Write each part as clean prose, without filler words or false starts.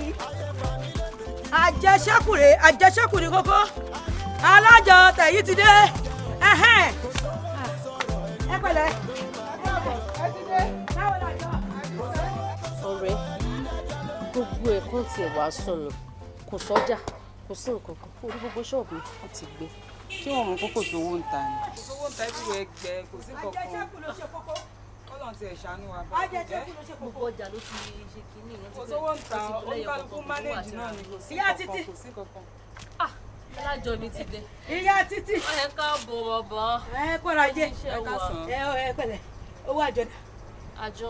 yìí àjẹṣẹ́kùrẹ́ kókó alájọ tẹ̀yí ti dé ẹ pẹ̀lẹ́ ẹ ti dé báwo lájọ. ọ̀rẹ́ gbogbo ẹ̀kan tiẹ̀ wá sùn mi kò sọ́jà kò sí nǹkan kan orí gbogbo ṣọ́ọ̀bù ó ti gbé. ṣé wọn mú kókò sówó ń ta ni. sówó ń ta ìwé ẹgbẹ́ kò sí kankan Ọlọ́run ti ẹ̀ ṣàánú wa bá jẹ́ gbogbo ọjà ló ti ṣe kínní ìyẹn ti kò sówó ń ta oníkálukú mánéèjì náà ni kò sí kankan. alájọ mi ti dé. ìyá títí. ẹ káàbọ̀ bàbá. ẹ kọ́ra jẹ́ ẹ pẹ̀lẹ́ owó àjọ náà. àjọ.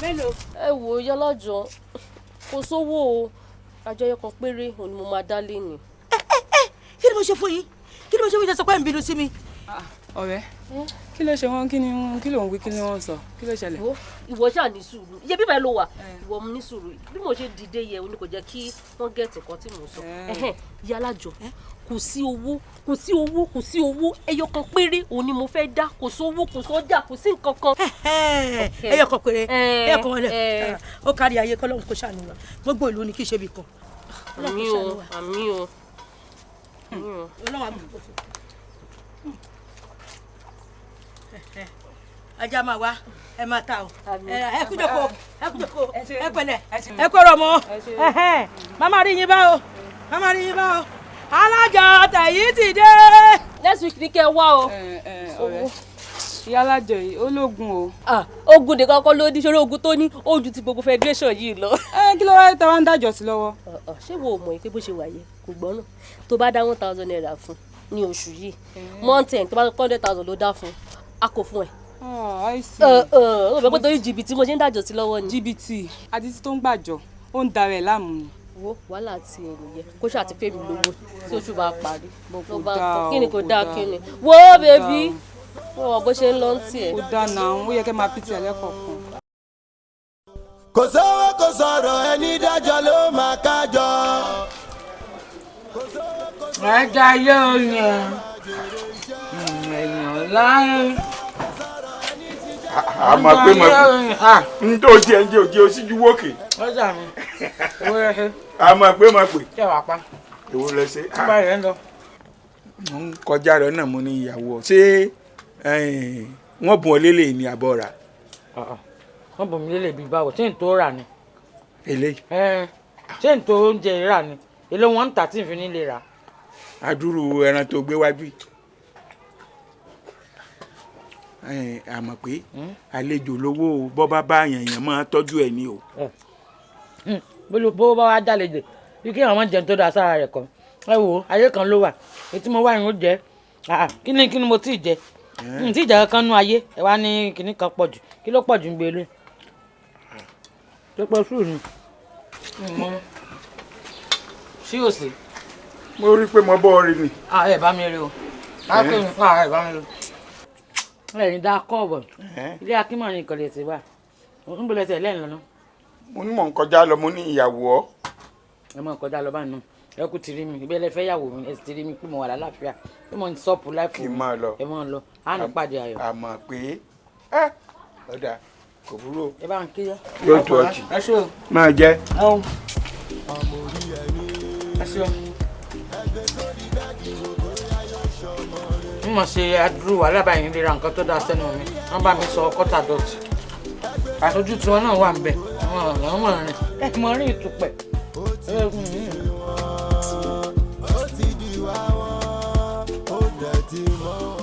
mélòó. ẹ wò ó yálàjọ kò sówó o àjọ ẹyọ kan péré òun ni mo máa dá lé ni. kí ni mo ṣe fún yín kí ni mo ṣe fún yín tẹ́sán pé ń bínú sí mi. ọ̀rẹ́ kí ló ṣe wọn kí ló ń wí kí ni wọ́n sọ kí ló ṣẹlẹ̀. ìwọ ṣáà ní sùúrù iye bíbá ló wà ìwọ ní sùúrù bí mo ṣe dìde yẹ o ní kò jẹ́ kí wọ́n gẹ̀ẹ́tì kan tí mo sọ yálàjọ kò sí owó ẹyọ kan péré òun ni mo fẹ́ dá kò sówó kò sọ́jà kò sí nǹkan kan. ẹyọ kan péré ẹyọ kan wọlé ó kárí ayé kọ́lọ́hún kó ṣàánú wa gbogbo ìlú ni kì í ṣe bí kan. àmì o ọlọ́run àmì kò fún ajá máa wá ẹ máa ta o ẹ kú jókòó ẹ pẹ̀lẹ́ ẹ kọrọ mọ mama rí yín bá o alájọ tẹ̀yí ti dé. next week ni kẹ́ wá o. ọ̀rẹ́ ìyá alájọ yìí ológun o. ogun nìkan kọ́ ló ní sórí ogun tó ní ojú ti gbogbo federation yìí lọ. kí ló wáyé táwa ń dájọ́ sí lọ́wọ́. ṣé wo mọ̀ pé bó ṣe wà yẹ kò gbọ́n náà tó bá dá 1,000 naira fún ní oṣù yìí month tó bá 100,000 ló dá fún a kò fún ẹ. ó bẹ pé torí jìbìtì mo ṣe ń dájọ́ sí lọ́wọ́ ni. jìbìtì àti tí tó ń gbàjọ ó ń darẹ̀ láàmú ni. wo wàhálà àti èrò yẹ kó ṣáà ti fẹ́ mi lówó tí oṣù bá parí ló bá tán kí ni kò dáa kí ni wo bèbí wọ́n wọ bó ṣe ń lọ ń tiẹ̀. ó dáná ó yẹ kẹ́ máa pìtì ẹlẹ́kọ̀ọ̀kan. kò sówó kò sọ̀rọ̀ ẹni dájọ́ ló máa kájọ. ẹja yóò yan èèyàn láyé. àmọ́ pé n tó jẹ́ ń jẹ́ òjì òsíjú wókè. ọjà mi owó rẹ ṣe. àmọ́ pé mo pè. ṣé wàá pa. èwo lẹ ṣe. nígbà rẹ ń lọ. mo ń kọjá lọ náà mo ní ìyàwó ṣé wọ́n bùn ọ lélẹ̀ ní àbọ̀ rà. wọ́n bùn mí lélẹ̀ bíi báwo tí n tó rà ni. eléyìí. ṣé n tó oúnjẹ rà ni èló wọn ń tà tí n fi ní lè rà. adúrú ẹran tó gbé wájú àmọ́ pé àlejò lówó bọ́ bá bá yànyàn máa tọ́jú ẹ̀ ní o. bó bá wá jálejò bí kí àwọn jẹun tó da sára rẹ̀ kọ́ ẹ wò ayé kan ló wà ètí mo wá ìrún jẹ kí ni mo tí ì jẹ n tí ì jẹ kankan nú ayé ẹ wá ní kinní kan pọ̀ jù kí ló pọ̀ jù ń gbélé tó pọ̀ sùúrù ni. sí ò sí. mo rí i pé mo bọ́ ọ rí ni. ẹ bá mi rí o káàkiri nǹkan ẹ bá mi rí o ẹ̀yin dá kọ́ọ̀bọ̀ ilé akínmọ̀ ní ìkọ̀lẹ̀ ti wà ń bọ̀lẹ̀ tẹ̀ lẹ́yìn lọ́nà. mo ní mò ń kọjá lọ mo ní ìyàwó ọ. ẹ mọ̀ kọjá lọ báyìí náà ẹ kú ti rí mi ìbẹ́lẹ̀ fẹ́ yàwó mi ẹ sì ti rí mi pé mo wà lálàáfíà pé mo ń sọ́ọ̀pù láìpẹ́ kì í máa lọ ẹ máa lọ á ní pàdé ayọ̀. àmọ́ pé ọ̀dà kò burú. ẹ bá ń kí yọ. yóò tó ọtí ẹ ṣe o. máa jẹ. ẹ ṣe o. mo ṣe àdúró wà lábàáyé lera nǹkan tó dáa sẹ́nu mi wọ́n bá mi sọ kọ́tà dọ̀tí àtọ́jú tí wọ́n náà wà ń bẹ̀ wọ́n mọ̀ rìn ẹ mọ̀ rìn ìtúpẹ̀. ó ti di wá wọn ó dẹ̀ ti mọ́ wọn.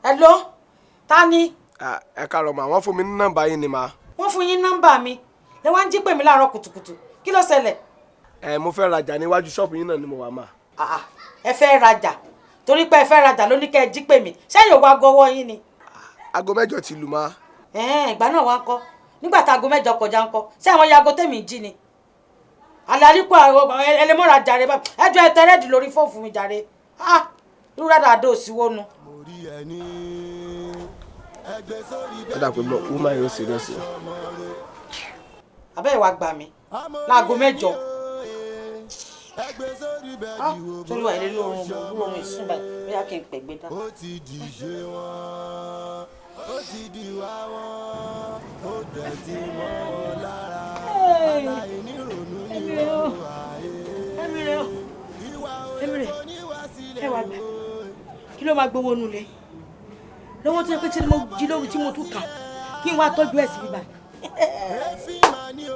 Hello, ta ni? ẹ káàárọ̀ mà wọ́n fún mi ní nọ́mbà yín ni mà. Wọ́n fún yín nọ́mbà mi lẹ wá ń jí pè mí láàárọ̀ kùtùkùtù kí ló ṣẹlẹ̀? Mo fẹ́ rajà níwájú ṣọ́ọ̀bù yín náà ni mo wà mà. Ẹ fẹ́ rajà torí pé ẹ fẹ́ rajà ló ní kẹ́ ẹ jí pè mí ṣẹ́yìn òwò aago ọwọ́ yín ni. Aago 7 ti lù mà. Ìgbà náà wá ń kọ́ nígbà tá aago 7 kọjá ń kọ́ ṣé àwọn yago tèmi jí ni. Àlàríkò ẹlẹ́mọ̀ra jàre bá ẹjọ́ ẹ tẹ́rẹ́dì lórí fóònù fún mi jàre. Irú rádà àdó òsínwó nu. Ó dà pé woman yóò serious. Abẹ́ ìwà gbà mí láago 8. Torí wà ilé lóorun ìsún báyìí bóyá kí n pẹ̀gbẹ́ dá. Ó ti dìje wọn, ó ti dìwà wọn, ó dẹ̀ ti mọ́ wọn lára. Aláìní ronú ní wọn wáyé. Emire ẹ wá gbà kí ló máa gbowó nulẹ̀ lọ́wọ́ tó yẹ pé tí mo jí lóru tí mo tún kà kí n wá tọ́jú ẹ̀ sí bíbá. Èéfín máa ní o,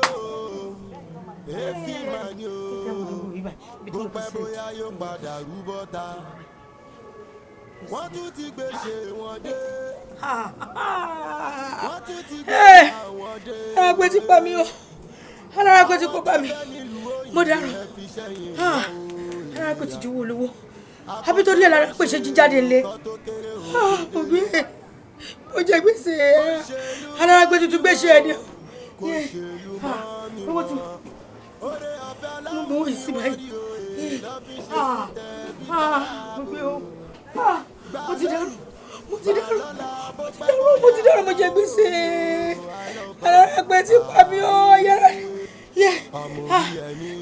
èéfín máa ní o, bó pẹ́ bóyá yóò padà rúbọ ta. Wọ́n tún ti gbé ṣe wọn dé. Wọ́n tún ti gbé àwọn dé. Alára pé ti pa mí o, alára pé ti kó bá mi, mo dárò, alára pé ti ju owó olówó, àbí tó ní alára pé ṣe jíjáde ńlẹ̀, òbí ẹ̀ mo jẹ gbèsè, alára pé tuntun gbèsè ẹ̀ ni owó tí mo gbowó yìí sí báyìí, mo gbé o, mo ti dárò. Mo ti dárò mo jẹ gbèsè. Alára pé ti pa mí o yára.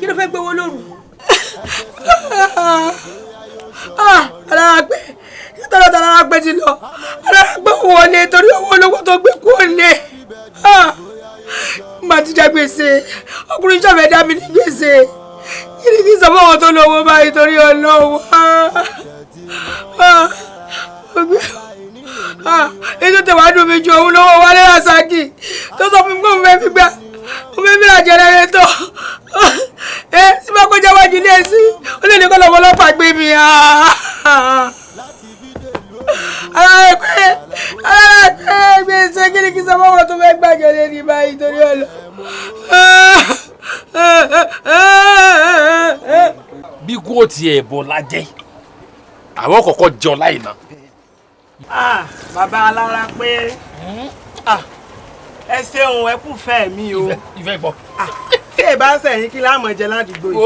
Kí ló fẹ́ gbowó lóru? Alára pé tọ́lọ́ alára pé ti lọ. Alára pé wọlé torí owó olówó tó gbé kú òlé. Mà ti jẹ gbèsè. Ọkùnrin ìjọba dá mi ní gbèsè. Kí ni kí n sọ fún àwọn tó lówó báyìí torí ọlọ́wọ́? Ètò tẹ̀wá dùn mí ju òun lọ́wọ́ Wálé Rasaki tó sọ fún mi pé òun fẹ́ fi gbà òun fẹ́ fi ra jẹnẹrétọ̀ tí bá kọjá wájú ilé sí ó lè ní kọ́ lọ́wọ́ ọlọ́pàá gbé mi. Alára gbèsè kí ni kí sọ fún àwọn tó fẹ́ gbàjọ lé ní báyìí torí ọlọ́. Bí kò tiẹ̀ bọ̀ lájẹ́ àwọn kọ̀ọ̀kan jọ láì ná. Bàbá alára pé ẹ ṣeun ẹ kú fẹ́ mi o. Ìfẹ́ gbọ́. Tí ẹ bá sẹ̀yìn kí láàmú jẹ ládùúgbò yìí.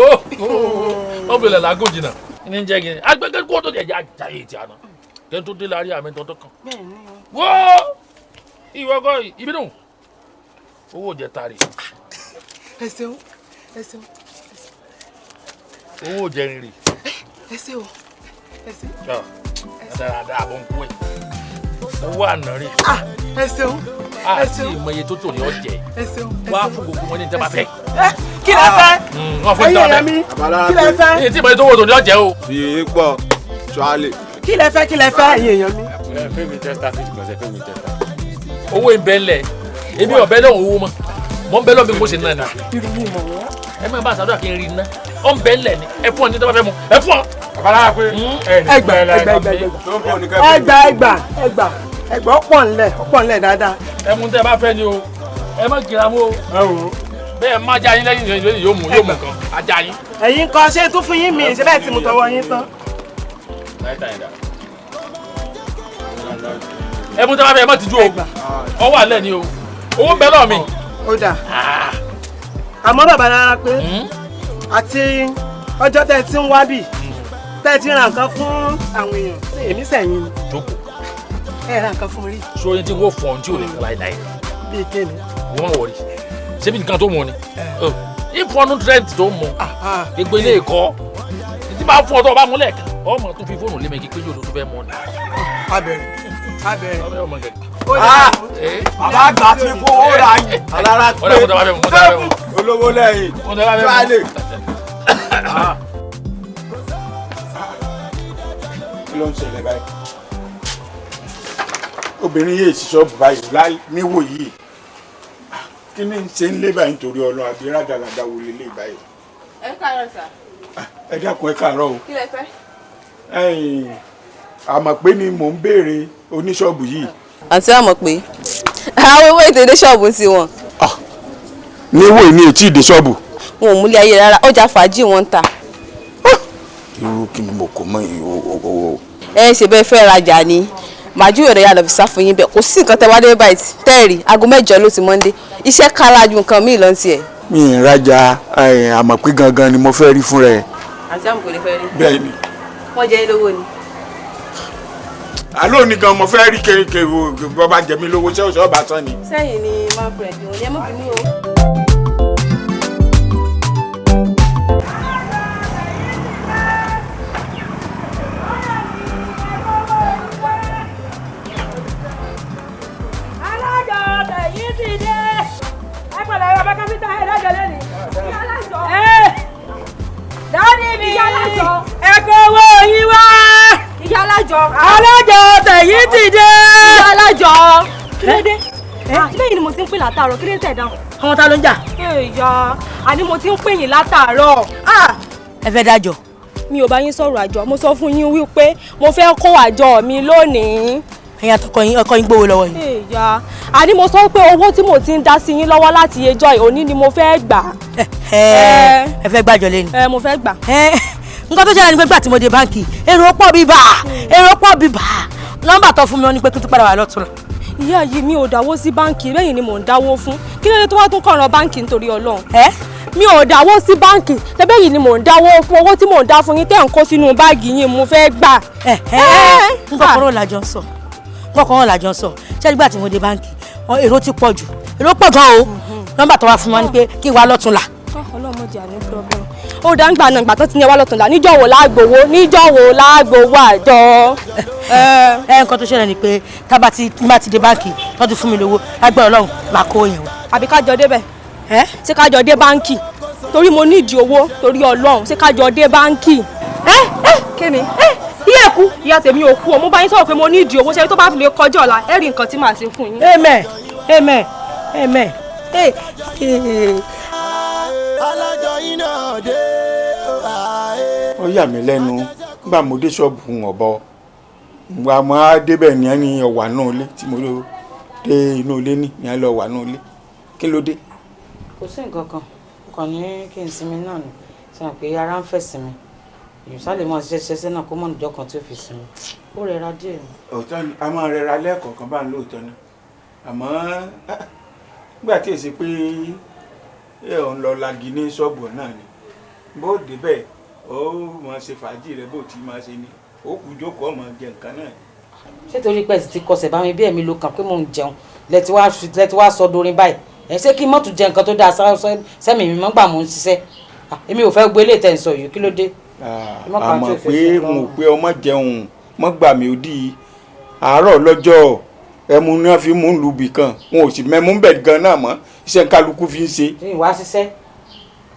Ó bẹ̀rẹ̀ làágùn jìnnà ní jẹ́ gini agbẹ́gẹ́ kó tó jẹ́ àjàyè tí a nà kẹ́ tó dé láàrin àmì tọ́tọ́ kan. Wọ́ ìwọ kọ́ ibi dùn owó jẹ tari. Ẹ ṣeun ẹ ṣeun. Owó jẹ rírì. Ẹ ṣeun ẹ ṣeun. Dáadáa bó ń kú ẹ̀. Owó àná rí. Ẹ ṣeun. Àti ìmọ̀ye tó tò ní ọ̀jẹ̀. Ẹ ṣeun. Wá fún gbogbo wọn ní ìjọba fẹ́. Kí lẹ fẹ́? Wọ́n fún ìjọba fẹ́. Kí lẹ fẹ́? Èyí tí ìmọ̀ye tó wò tò ní ọ̀jẹ̀ o. Fi pọ̀ ṣọ́álẹ̀. Kí lẹ fẹ́ ẹ̀yin èèyàn mi? Fẹ́mi tẹ́sítà fíjì kan ṣe fẹ́mi tẹ́sítà. Owó ìbẹ́ ńlẹ̀ èmi ọ̀bẹ lọ́hùn owó mọ́ mọ́ ń bẹ lọ́hùn bí mo ṣe náà ni. Ẹ máa bá àṣàdúrà kí n rí iná ọ̀ ń bẹ ńlẹ̀ ni ẹ fún ọ ní tó bá fẹ́ mu ẹ fún ọ. Babalá pé ẹgbà ọ̀pọ̀ ńlẹ̀ dáadáa. Ẹ mú tẹ́ bá fẹ́ ni o ẹ má kira mú o. Bẹ́ẹ̀ má já yín lẹ́yìn ìṣẹ̀lẹ̀ yóò mú kan ajá yín. Ẹ̀yin kan ṣe tún fún yín mi ṣe bẹ́ẹ̀ tí mo tọwọ́ yín tán. Ẹ mú tẹ́ bá fẹ́ ẹ má tijú o ọwọ́ àlẹ́ ni o owó ń bẹ lọ́ọ̀ mi. Ó dà àmọ́ bàbá lára pé àti ọjọ́ tẹ́ ti ń wá bì tẹ́ ti ra nǹkan fún àwọn èèyàn èmi sẹ́yìn ni. Jókòó. Ẹ ra nǹkan fún mi rí. Sóyún tí wọ́n fọ̀ ọ́n tí ò lè fún láìláì. Bíi kéènì. Wọ́n máa wọ̀rí. Ṣé bí nǹkan tó mọ̀ ni? Ìfọ̀nù trend tó mọ̀. Gbogbo ilé ẹ̀kọ́. Tí bá fún ọ tó o bá mú lẹ́ẹ̀kan, ọmọ tó fi fóònù lé mi kí pé yóò tó fẹ́ mọ́ ni. Abẹ́rẹ́. Bàbá àgbà ti kó owó ra yìí. Alára pé olówó lẹ́yìn. Ṣọ́álẹ̀. Kí ló ń ṣẹlẹ̀ báyìí? Obìnrin yìí ṣí ṣọ́ọ̀bù báyìí níwò yìí. Kí ni ṣe ń lé báyìí nítorí ọlọ́ àbí rádaràda wo lè lé báyìí? Ẹ káàárọ̀ sà. Ẹ dákun ẹ káàárọ̀ o. Kí lẹ fẹ́? Àmọ̀ pé ni mò ń béèrè oníṣọ́ọ̀bù yìí. Àǹtí àmọ̀ pé àwọn owó ètò ìdè ṣọ́ọ̀bù sí wọn. Níwò ní ètí ìdè ṣọ́ọ̀bù. Wọn ò múlé ayé rárá ọjà fàájì wọn ń tà. Irú kí ni mo kò mọ ìhòòhò. Ẹ ṣe bẹ́ẹ̀ fẹ́ rajà ni màájú ọ̀rẹ́ yà lọ fi sá fún yín bẹ́ẹ̀ kò sí nǹkan tẹ́ wá dé báyìí tẹ́ẹ̀rì aago 8 ló ti Monday iṣẹ́ kára ju nǹkan míì lọ sí ẹ̀. mi ì rajà àmọ̀ pé gangan ni mo fẹ́ rí fún rẹ̀. àti àmì kò lè fẹ́ rí. bẹ́ẹ̀ ni. wọ́n jẹ lówó ni. àló ni gan mo fẹ́ rí kékeré bọ́ bá jẹ mí lówó ṣé òṣèlú bá tán ni. sẹ́yìn ni máa bẹ̀rẹ̀ kí wọ́n ní ẹ mọ̀ bínú o. alájọ tẹ̀yìn ti dé. ìyá alájọ kí ló dé bẹ́ẹ̀ ni mo ti ń pè látàárọ̀ kí ló tẹ̀ dáhùn. àwọn ta ló ń jà. ìyá àní mo ti ń pè yín látàárọ̀. ẹ fẹ́ dájọ́. mi ò bá yín sọ̀rọ̀ àjọ mo sọ fún yín wípé mo fẹ́ kó àjọ mi lónìí. ẹ̀yin àtọkọ yín gbówó lọ́wọ́ yín. ìyá àní mo sọ pé owó tí mo ti ń dá sí yín lọ́wọ́ láti ẹjọ́ òní ni mo fẹ́ gbà. ẹ fẹ́ gbàjọ lẹ́nu. mo fẹ́ gbà. nǹkan tó ṣẹlẹ̀ ní pé gbà tí mo dé báǹkì èrò pọ̀ bíbà nọ́mbà tó fún mi wọ́n ní pé kí n tún padà wà lọ́tún. ìyá yìí mi ò dáwó sí báǹkì lẹ́yìn ni mò ń dáwó fún kí ló dé tó wá tún kọ̀ràn báǹkì nítorí Ọlọ́run. mi ò dáwó sí báǹkì tẹ́bẹ́ yìí ni mò ń dáwó fún owó tí mò ń dá fún yín tẹ́ ń kó sínú báàgì yín mo fẹ́ gbà. nǹkan kan làjọ ń sọ ṣé nígbà tí mo dé báǹkì èrò ti pọ̀ jù èrò pọ̀ gan o nọ́mbà tó wá fún wọn ni pé kí n wá lọ́tún là. ọlọ́mọdé àní problem ó dá ń gbà náà ìgbà tó ti ní ẹwà lọ́tùnlá níjọ́ wo lágbowó àjọ. nǹkan tó ṣẹlẹ̀ ni pé tábà tí má ti dé báǹkì wọ́n ti fún mi lówó lágbára Ọlọ́run máa kó yẹn wá. àbí kájọ débẹ̀ ṣé kájọ dé báǹkì torí mo nídìí owó torí Ọlọ́run ṣé kájọ dé báǹkì. kémi ìyá ẹ̀kú ìyá tèmi ò kú o mo bá yín sọ̀rọ̀ pé mo nídìí owó ṣe tó bá fi lè kọjá ọ̀la ẹ rí nǹkan tí màá ṣe fún yín. amen. alájọ iná dé. ó yà mí lẹ́nu nígbà mo dé ṣọ́ọ̀bù ọ̀bọ ìgbà mo á débẹ̀ ní ẹni ọ̀wà náà lé tí mo dé inú ilé ní ìyẹn lọ wà náà lé kí ló dé. kò sí nǹkan kan kàn ní kí n sinmi náà ni sọ pé ara ń fẹ́ sinmi ìsàlẹ̀ mọ́ ṣiṣẹ́ náà kó mọ̀ níjọ́ kan tí ó fi sinmi ó rẹra díẹ̀ ni. òótọ́ ni a máa rẹra lẹ́ẹ̀kọ̀ọ̀kan bá ń lóòótọ́ ni àmọ́ nígbà tí èsì pé ò ń lọ lagi ní ṣọ́ọ̀bù náà ni bó débẹ̀ ó máa ṣe fàájì rẹ bó ti máa ṣe ni ó kù jókòó ọmọ jẹ nǹkan náà. ṣé torí pẹ́ẹ́sì ti kọsẹ̀ bá mi bí ẹ̀mí ló kàn pé mò ń jẹun lẹ́tí wá sọ dorin báyìí ẹ̀ ṣé kí mọ́tò jẹ nǹkan tó dáa sẹ́mi mi mọ́ gbà mò ń ṣiṣẹ́ èmi ò fẹ́ gbé ilé ìtẹ̀ ń sọ yìí kí ló dé. àmọ́ pé mo pé ọmọ jẹun mọ́ gbà mí ó di àárọ̀ lọ́jọ́ ẹmu náà fi mú un lùbì kan wọn ò sì mẹ́mú bẹ̀ gan náà mọ́ iṣẹ́ kálukú fi ń ṣe. ìwà ṣiṣẹ́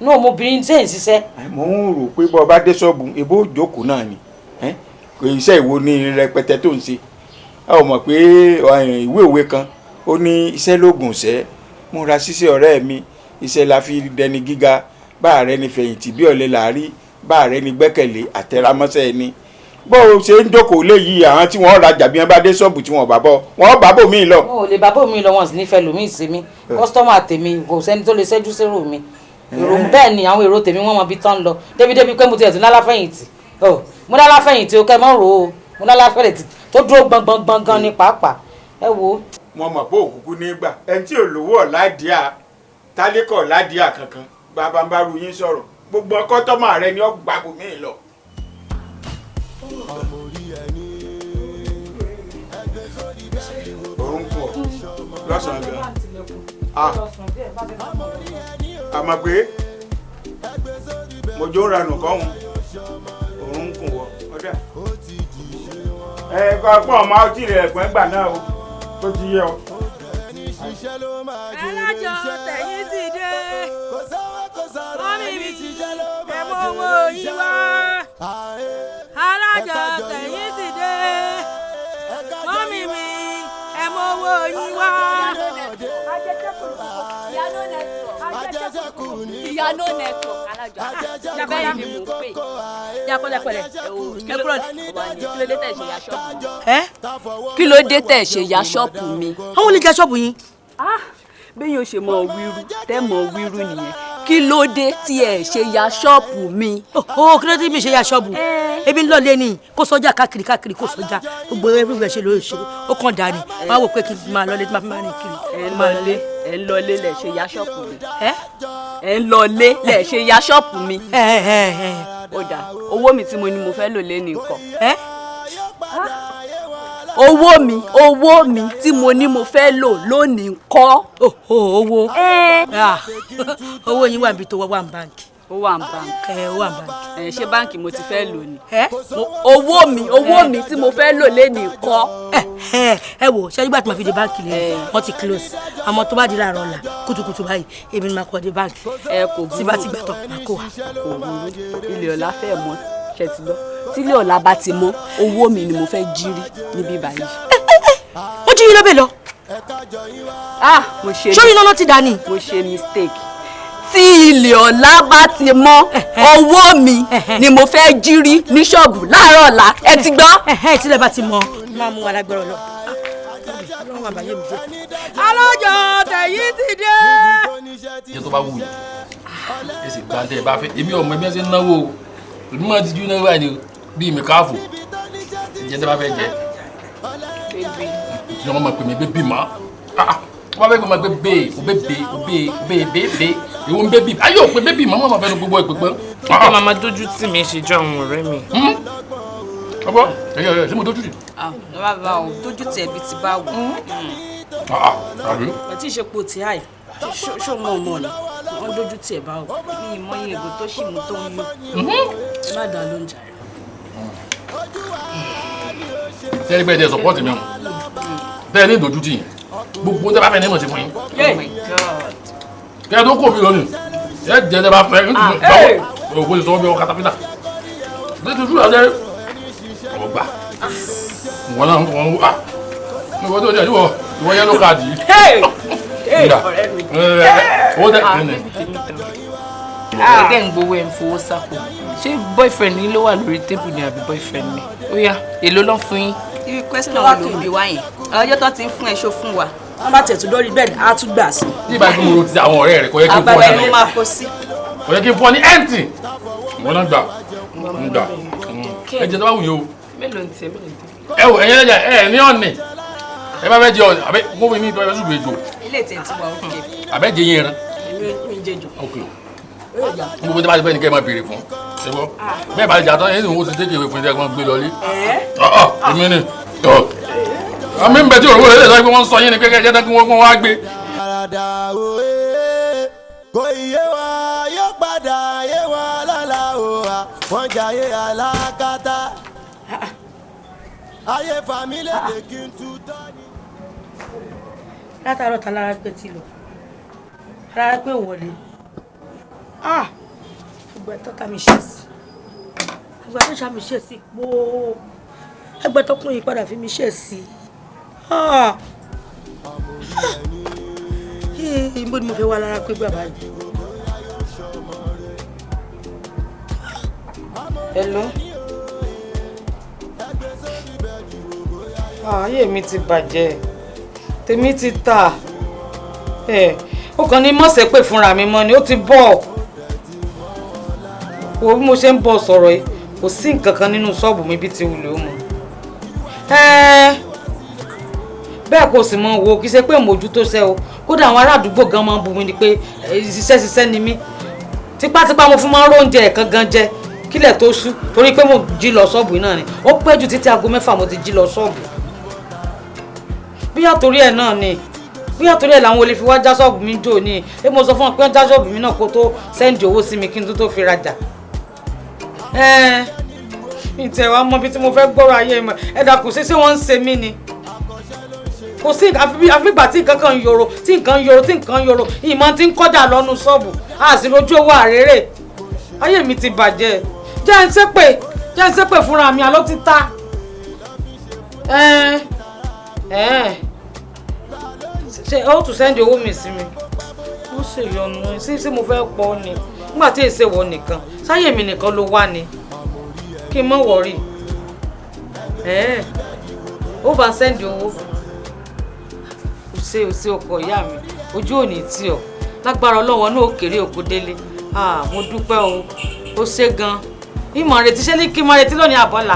ní ọmọbìnrin ṣe ń ṣiṣẹ́. mo ń rò pé bọ́ bá dé ṣọ́ọ̀bù ebó òjòkó náà ni kò iṣẹ́ ìwo ní rẹpẹtẹ tó ń ṣe a ò mọ̀ pé ìwé òwe kan ó ní iṣẹ́ lóògùn ṣẹ́ múra ṣiṣẹ́ ọ̀rẹ́ mi iṣẹ́ la fi dẹni gíga bá ààrẹ ni fẹ̀yìntì bí ọ̀lẹ làárí bá ààrẹ ni gbẹ́kẹ̀lé àtẹramọ́sẹ́ ẹni bó o ṣe ń jókòó léyìí àwọn tí wọ́n rajà bí wọ́n bá dé ṣọ́ọ̀bù tí wọ́n bá bọ̀ wọ́n bá bò mí lọ. wọn ò lè bá bò mí lọ wọn sì nífẹ̀ẹ́ lómi ìsinmi kọ́sítọ́mà tèmi kò sẹ́ni tó lè ṣẹ́jú sérò mi èrò bẹ́ẹ̀ ni àwọn èrò tèmi wọ́n mọ ibi tán lọ débi pé mo ti ẹ̀sùn lálàfẹ̀yìntì mo lálàfẹ̀yìntì o kẹ́ mọ́ rò ó mo lálàfẹ̀yìntì tó dúró gbọ̀ngbọ̀ngbọ̀ngàn ní pàápàá ẹ wo. mo mọ̀ pé òkùnkùn ní gbà ẹni tí ò lówó ọ̀làdíà tálíkọ̀ ọ̀làdíà kankan bàbá ń bá ru yín sọ̀rọ̀ gbogbo kọ́tọ́mà rẹ ni ó gbàgbọ́ mí lọ. òun kù ọ lọ́sàn-án gan. àmọ́ pé mo jó ń ranù kọ́hún òun kù wọ ọ̀dà. kọ́ pọ̀ ọmọ ọtí rẹ̀ ẹ̀gbọ́n gbà náà o tó ti yẹ ọ. alájọ tẹ̀yìn ti dé mọ́mí mi ẹ mọ owó yín wá alájọ tẹ̀yìn ti dé mọ́mí mi ẹ mọ owó yín wá. ìyanu network alájọ jábẹ́yà ni mò ń pè. jápẹ́lẹ́pẹ́lẹ́ kí ló dé tẹ̀ ṣe ya ṣọ́ọ̀bù mi. kí ló dé tẹ̀ ṣe ya ṣọ́ọ̀bù mi. àwọn olè jẹ ṣọ́ọ̀bù yín. bẹ́ẹ̀ yóò ṣe mọ wíru tẹ́ mọ wíru nìyẹn kí ló dé tí ẹ ṣe ya ṣọ́ọ̀bù mi. kí ló dé mi ṣe ya ṣọ́ọ̀bù ebi ń lọ lé ní kó sọjà káàkiri kó sọjà gbogbo everywhere ṣe ló ṣe ó kàn dà ní wọn á wò pé kí n máa lọ lé tí máa fi máa rìn kiri. ẹ ń lọ lé lẹ ṣe ya ṣọ́ọ̀bù mi. ẹ̀ ń lọ lé lẹ̀ ṣe ya ṣọ́ọ̀pù mi. Ó dà owó mi tí mo ní mo fẹ́ lò lé nìkan. Owó mi tí mo ní mo fẹ́ lò lónìí ńkọ́. Owó. Owó yín wà níbi tó wà ní báńkì. Ó wà ní báńkì. Ó wà ní báńkì. Ṣé báńkì mo ti fẹ́ lò ní. Owó mi tí mo fẹ́ lò lé nìkan. Ẹ wò ṣé nígbà tí mo fi dé báńkì lẹ́yìn wọ́n ti close àmọ́ tó bá di láàárọ̀ ọ̀la kùtùkùtù báyìí èmi ni màá kọ́ dé báńkì. Kò burú tí bá ti gbà tán màá kó wa. Ilé ọ̀la fẹ́ mọ́ ṣe ti lọ tí ilé ọ̀la bá ti mọ́ owó mi ni mo fẹ́ jírí níbí báyìí. Ó jí yín lọ́bẹ̀ lọ. Mo ṣe sórí iná ti dání. Mo ṣe mistake. Tí ilé ọ̀la bá ti mọ́ owó mi ni mo fẹ́ jírí ní ṣọ́ọ̀bù láàárọ̀ ọ̀la ẹ ti gbọ́. Tílẹ̀ bá ti mọ́ máa mú wa lágbára lọ. Ọlọ́run àbáyé mi jẹ́. Alọ́jọ́ tẹ̀yí ti dé. Jẹ́ tó bá wù yìí èsì gbàǹtẹ̀ bá fẹ́ èmi ọmọ ẹgbẹ́ ṣe ń náwó o èmi máa ti ju náwó àìní bíi mi káàfù ìjẹ́ tẹ́ bá fẹ́ jẹ́ tí wọ́n máa pè mí bébì mọ́ wọ́n fẹ́ pè mí bébè ìwọ ń bébì ayé ò pé bébì mọ́ máa fẹ́ nu gbogbo ìpè pẹ́. kíkọ́ màmá dójú tì mí ṣe jọ àwọn ọ̀rẹ́ mi. ọgbọ́ ẹ̀yẹ ṣé mo dójú tì. rárá o dójú tì ẹbí ti bá wù. àti ìṣepò tí àì ṣó mọ̀ ọmọ ni wọ́n dójú tì ẹ̀ bá wù. ní ìmọ̀ye ègbò tó ṣì mú tó ń lò. ẹ má dá lóúnjẹ rẹ. tẹ́lẹ̀ bẹ́ẹ̀ tẹ́ sọ́pọ́ọ̀tì mi tẹ́lẹ̀ ní ìdójú tì gbogbo tẹ́ bá fẹ́ ní ìmọ̀ sí fún yín. kẹ́ ẹ tó kó mi lónìí ẹ jẹ́ tẹ́ bá fẹ́ òkú ti sọ bí ọ katapila nítorí ojú àjẹ́ ọgbà wọn náà wọn wá ìwọ tó jẹ́ ìwọ yẹ́lò káàdì nígbà owó tẹ́ ẹ̀ẹ́dẹ̀ ń gbowó ẹ̀ ń fowó sápò ṣé boyfriend yín ló wà lórí tébù ni àbí boyfriend mi ó yá èló ló ń fún yín. ibi question wo ló ń bi wá yẹn ọjọ́ tó ti ń fún ẹ ṣó fún wa. wọ́n bá tẹ̀ tó lórí bẹ́ẹ̀ á tún gbà sí. tí ìbá ìgbìmọ̀ ro ti àwọn ọ̀rẹ́ rẹ̀ kò yẹ kí n fún ọ àgbàdo ẹni máa kó sí. kò yẹ kí n fún ọ ní ẹ̀ǹtì wọn náà gbà ẹ jẹ tó bá wù yín o. mélòó ń tiẹ̀ mélòó ń tiẹ̀. ẹ wò ẹ̀yin ẹlẹ́jà ẹ ní ọ̀nì ẹ bá fẹ́ jẹ ọ̀nì àbẹ mo fi ní ìtọ́ ẹ fẹ́ ṣùgbọ́n èjò. ilé ìtẹ̀ tí wà ó kè. àbẹ jẹ yín ẹran. èmi ń jẹjọ. ok gbogbo tí a bá ti fẹ́ ni kẹ́ ẹ máa béèrè fún ẹ gbọ́ bẹ́ẹ̀ bá ti jà tán ẹ̀yin ìwọ ti tẹ́kẹ̀ ìwé fún ẹ gbé lọ lé. èmi ni àmì ń bẹ tí òrùwé lè sọ pé wọ́n sọ yín ni kékeré jẹ́ tán kí wọ́n wá gbé. kò yé wa yóò padà yé wa lọ́la o wa wọ́n jayé alákatá ayé fàmílẹ̀ tèkì ń tutọ́ ni. látàárọ̀ ta lára pé tí lọ lára pé wọlé ẹgbẹ́ tó ká mi ṣe sí ẹgbẹ́ tó ṣá mi ṣe sí pọ́ ẹgbẹ́ tó kún yìí padà fi mi ṣe sí ibo ni mo fẹ́ wá lára pé bàbá yìí. hello. ayé mi ti bàjẹ́ tèmi ti tà ó kàn ní mọ̀ọ́sẹ̀ pé fúnra mi mọ́ ni ó ti bọ̀ wo bí mo ṣe ń bọ̀ sọ̀rọ̀ yìí kò sí nǹkan kan nínú ṣọ́ọ̀bù mi bí ti wulẹ̀ ó mọ̀ bẹ́ẹ̀ kò sì mọ wo kì í ṣe pé mójútó ṣẹ́ o kódà àwọn ará àdúgbò gan máa ń bu mi ni pé ṣiṣẹ́ ni mí tipátipá mo fún máa ń róúnjẹ ẹ̀kan gan jẹ kílẹ̀ tó ṣú torí pé mo jí lọ ṣọ́ọ̀bù náà ni ó pẹ́ jù títí aago 6 mo ti jí lọ ṣọ́ọ̀bù bíyà torí ẹ̀ náà ni bíyà torí ẹ̀ làwọn olè fi wá já ṣọ́ọ̀bù mi jò ní ẹ mo sọ fún wọn pé wọ́n já ṣọ́ọ̀bù mi náà kó tó sẹ́ǹdì owó sí mi kí n tó fi rajà ìtẹ̀ wa mọ bí tí mo fẹ́ gbọ́rọ̀ ayé mọ̀ ẹ̀dà kò sí sí wọ́n ń ṣe mí ni kò sí àfìgbà tí nǹkan kan yòrò tí nǹkan yòrò ìmọ̀ tí ń kọjá lọ́nu ṣọ́ọ̀bù àti lójú owó àrèrè ayé mi ti bàjẹ́ jẹ́ ń ṣépè fúnra mi àló ti ta ṣe ó tún sẹ́ndì owó mi sí mi ó ṣèyọnu sí mo fẹ́ pọ̀ ni nígbà tí èsè wọ nìkan sáyè mi nìkan ló wá ni kí n mọ̀ wọ̀rí ó bá sẹ́ndì owó ó ṣe ọkọ ìyá mi ojú òní tí ọ lágbára ọlọ́wọ́ náà ó kéré òkú délé mo dúpẹ́ o ó ṣe gan ìmọ̀ retí ṣé ní kí n mọ̀ retí lónìí àbọ̀là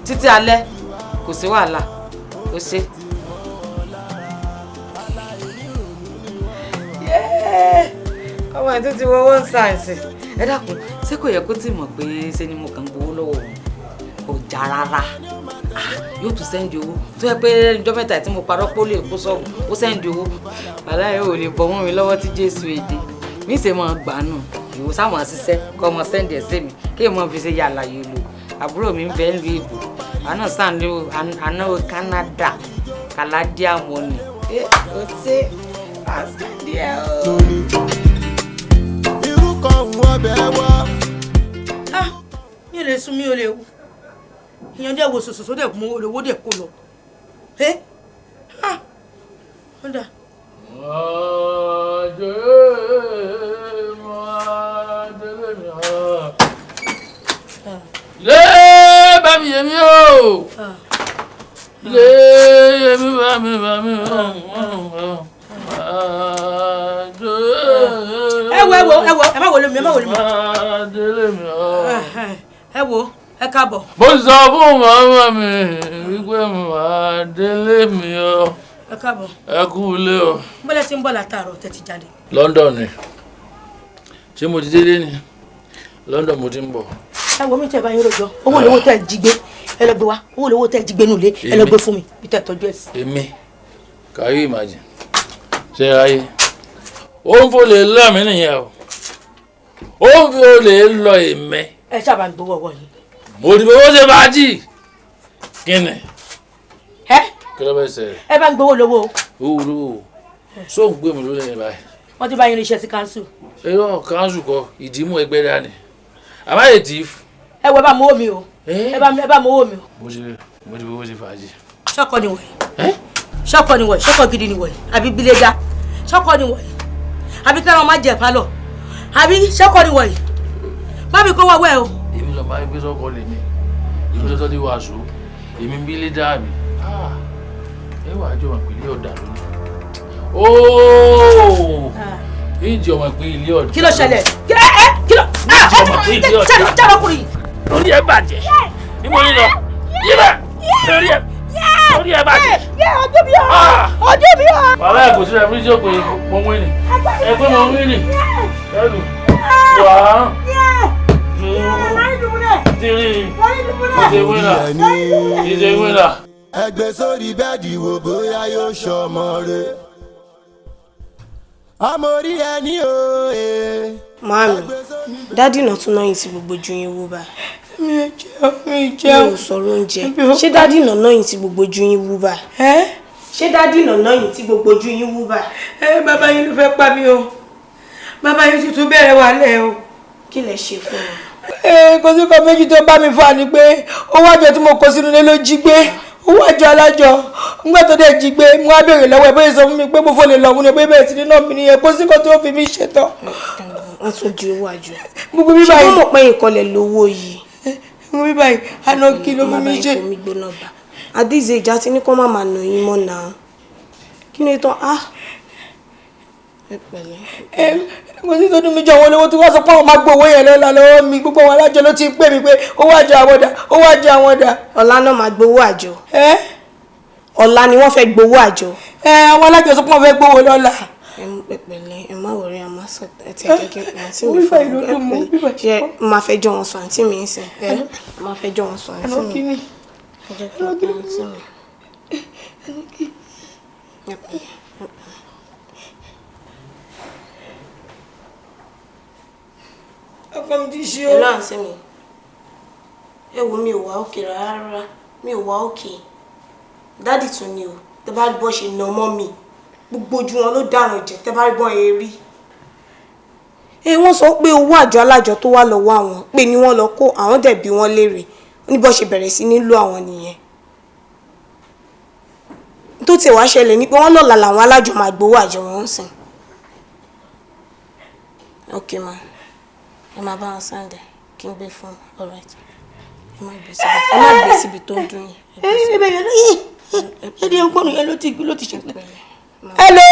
títí alẹ́ kò sí wàhálà ó ṣe. ọmọ ẹ̀ tó ti wọ́wọ́ ń sáyẹ̀nsì. Ẹ dákun ṣé kò yẹ kó tí mọ̀ pé ṣé ni mo kàn gbowó lọ́wọ́ òun kò já rárá yóò tún sẹ́ndì owó tó yẹ pé ọjọ́ mẹ́ta tí mo parọ́ pé ó lè kó sọ́ọ̀bù ó sẹ́ndì owó bàlá yóò lè bọ́ mọ́ mi lọ́wọ́ tí Jésù èdè mí ṣe máa gbà nù ìwò sáwọn ṣiṣẹ́ kọ́ ọmọ sẹ́ndì ẹ̀ sí mi kí èèmọ̀ fi ṣe yàrá yìí lò àbúrò mi ń bẹ ń lu ìbò àná sànni àná Canada Canadian money ó ṣe àṣàdí ẹ̀ o. irú kan wọ́n bẹ̀ wá. mi ò lè sùn mi ò lè wù ìyẹn dẹ̀ wo sòsòsò dẹ̀ mú owó dẹ̀ kó lọ ó dà. lé bá mi yẹmi o lé yẹmi bá mi ẹ wo ẹ má wọlé mi ẹ wo ẹ káàbọ̀. mo sọ fún màmá mi wípé màá délé mi o. ẹ káàbọ̀. ẹ kú ilé o. bọ́lá ti ń bọ̀ látàárọ̀ tẹ́ ti jáde. London ni ṣé mo ti délé ni London mo ti ń bọ̀. ẹ wo mi tẹ bá yín rojọ́ owó lówó tẹ jí gbé ẹ lọ gbé wá owó lówó tẹ jí gbé nulẹ̀ ẹ lọ gbé fún mi bí tẹ tọ́jú ẹ sí. èmi can you imagine ṣe ayé ó ń fò lè lọ mí nìyẹn o ó ń fi olè lọ èmi. ẹ ṣáàbà ń gbowó ọwọ́ yìí. mo ti bọ́ ṣe bá jì kí ni. kí ló bẹ ṣe. ẹ bá ń gbowó lówó. owó lówó so ń gbé mi lórí ẹni báyìí. wọ́n ti bá yín iṣẹ́ sí council. irọ́ council kọ ìdìmú ẹgbẹ́ dání àbáyé tí. ẹ wo ẹ bá mọ owó mi o ẹ bá mọ owó mi o. mo ti bọ́ ṣe fàájì. ṣọ́kọ ni wọ̀nyí ṣọ́kọ ni wọ̀nyí ṣọ́kọ gidi ni wọ̀nyí àbí bíléda ṣọ́kọ ni wọ̀nyí àbí kí wọ́n má jẹ pálọ̀ àbí ṣọ́kọ ni wọ̀nyí má mi kó wá wẹ̀ o. èmi lọ máa ń gbé sọ́kọ lèmi èmi lọ́tọ́ tí wàá sùn èmi ń bí lé dá mi ẹ wàá jọ wọn pé ilé ọ̀dà lónìí ooo ìjì ọmọ pé ilé ọ̀dà. kí ló ṣẹlẹ̀ kí ló ìjì ọmọ pé ilé ọ̀dà jábọ̀kùnrin. lórí ẹ bàjẹ́ níbo ni lọ yíbẹ̀ lórí ẹ bàjẹ́. ọjọ́ bí ọ ọjọ́ bí ọ. bàbá ẹ kò sí ẹ fún iṣẹ́ pé mo wí ni ẹ pé mo wí ni ẹlù wàá tiri ìṣe wíńdà. ẹgbẹ́ sórí bẹ́ẹ̀dì wò bóyá yóò ṣọmọ rẹ̀ amórí ẹni o. Màámi, dádì náà tún náà yìí tí gbogbo ojú yín wú bá. mi jẹun. Mi ò sọ̀rọ̀ oúnjẹ. Ṣé dádì náà yìí tí gbogbo ojú yín wú bá? Ṣé dádì náà yìí tí gbogbo ojú yín wú bá? Bàbá yín ló fẹ́ pa mí o. Bàbá yín tuntun bẹ̀rẹ̀ wàhálẹ̀ o. Kí lẹ ṣe fún wọn? Kò sí kan méjì tó bá mi fà ni pé owó àjọ tí mo kó sínú ilé ló jí gbé. Owó àjọ alájọ ńgbà tó dé jí gbé mo á béèrè lọ́wọ́ ẹ̀ bóyá sọ fún mi pé mo fò lè lọ òun ni pé bẹ́ẹ̀ sí ní náà mi nìyẹn kó sí kan tó fi mí ṣetán. Wọ́n tún di owó àjọ. Gbogbo bí báyìí. Ṣé wọ́n mọ̀ pé ìkọlẹ̀ lówó yìí? Gbogbo bí báyìí àná kí ló fi mí ṣe. Adéze ìjà ti ní kó má máa nà yín mọ́ náà. Kí ni tán? Ẹ pẹ̀lẹ́. Mo sì tó dún mi jọ àwọn olówó tí wọ́n sọ pé àwọn máa gbowó yẹn lọ́la lọ́wọ́ mi gbogbo àwọn alájọ ló ti pè mí pé owó àjọ àwọn dà owó àjọ àwọn dà. Ọ̀la náà máa gbowó àjọ. Ọ̀la ni wọ́n fẹ́ gbowó àjọ. Àwọn alájọ sọ pé wọ́n fẹ́ gbowó lọ́la. Ẹ pẹ̀lẹ́ ẹ má wọrí àmọ́ sọ ẹ ti kékeré àǹtí mi fún mi. Ṣé máa fẹ́ jọ wọn sọ àǹtí mi ń sìn? Máa fẹ́ jọ wọn sọ àǹtí mi. Ẹ jẹ́ kí n kọ́ àǹtí mi. Ẹ pẹ̀lẹ́. Ọkọ mi ti ṣe o. Hello àǹtí mi. Ẹ wo mi ò wá òkè rárá. Mi ò wá òkè. Dádì tún ni o. Tẹ bá rí bọ́ ṣe nà ọmọ mi. Gbogbo ojú wọn ló dáràn jẹ. Tẹ bá rí bọ́ yẹn rí. Wọ́n sọ pé owó àjọ alájọ tó wà lọ́wọ́ àwọn pé ni wọ́n lọ kó àwọn dẹ̀ bí wọ́n léèrè. Ó ní bọ́ ṣe bẹ̀rẹ̀ sí ní lò àwọn nìyẹn. Tó tiẹ̀ wá ṣẹlẹ̀ ní pé wọ́n lọ́la làwọn alájọ máa gbowó àjọ wọn ń sìn. Okay ma. Ẹ máa bá wọn sáǹdẹ̀ kí n gbé fún all right. Ẹ má gbé síbi tó ń dún yín. Ẹbẹ̀ yẹn lóyìn. Ẹdí ẹ̀ ń pọ̀nù yẹn ló ti ṣe. Hello.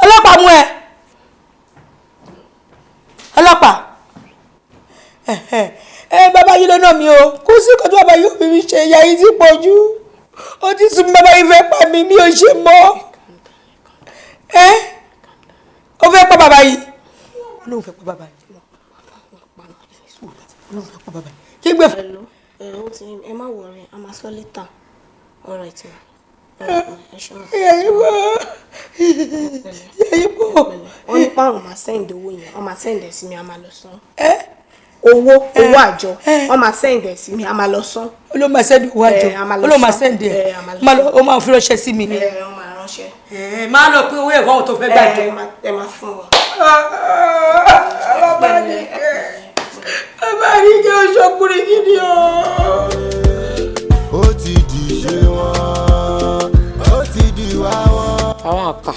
Ọlọ́pàá mú ẹ. Ọlọ́pàá. Bàbá yìí ló nà mí o. Kò sí nǹkan tí bàbá yìí ò fi mi ṣe ìyá yìí ti pọ̀ jù. Ó ti sùn bàbá yìí fẹ́ pa mí mi ò ṣe mọ́. ó fẹ́ pa bàbá yìí olóhùn fẹ́ pa bàbá yìí olóhùn fẹ́ pa bàbá yìí kí gbé fún. ẹ má wọrí a máa sọ létà all right ma. wọ́n ní páwọn máa sẹ́ǹdì owó yẹn wọ́n máa sẹ́ǹdì ẹ̀ sí mi a máa lọ san. owó àjọ wọ́n máa sẹ́ǹdì ẹ̀ sí mi a máa lọ san. olóhùn máa sẹ́ǹdì owó àjọ olóhùn máa sẹ́ǹdì ẹ̀ ó máa fi ránṣẹ́ sí mi. wọ́n máa ránṣẹ́. máa lọ pé owó ẹ̀fọ́ àwọn tó fẹ́ gbàjọ. ẹ máa fún wọn. bàbá rí kí o ṣọkùnrin gidi o. ó ti di ṣe wọn ó ti di wá wọn. àwọn àkà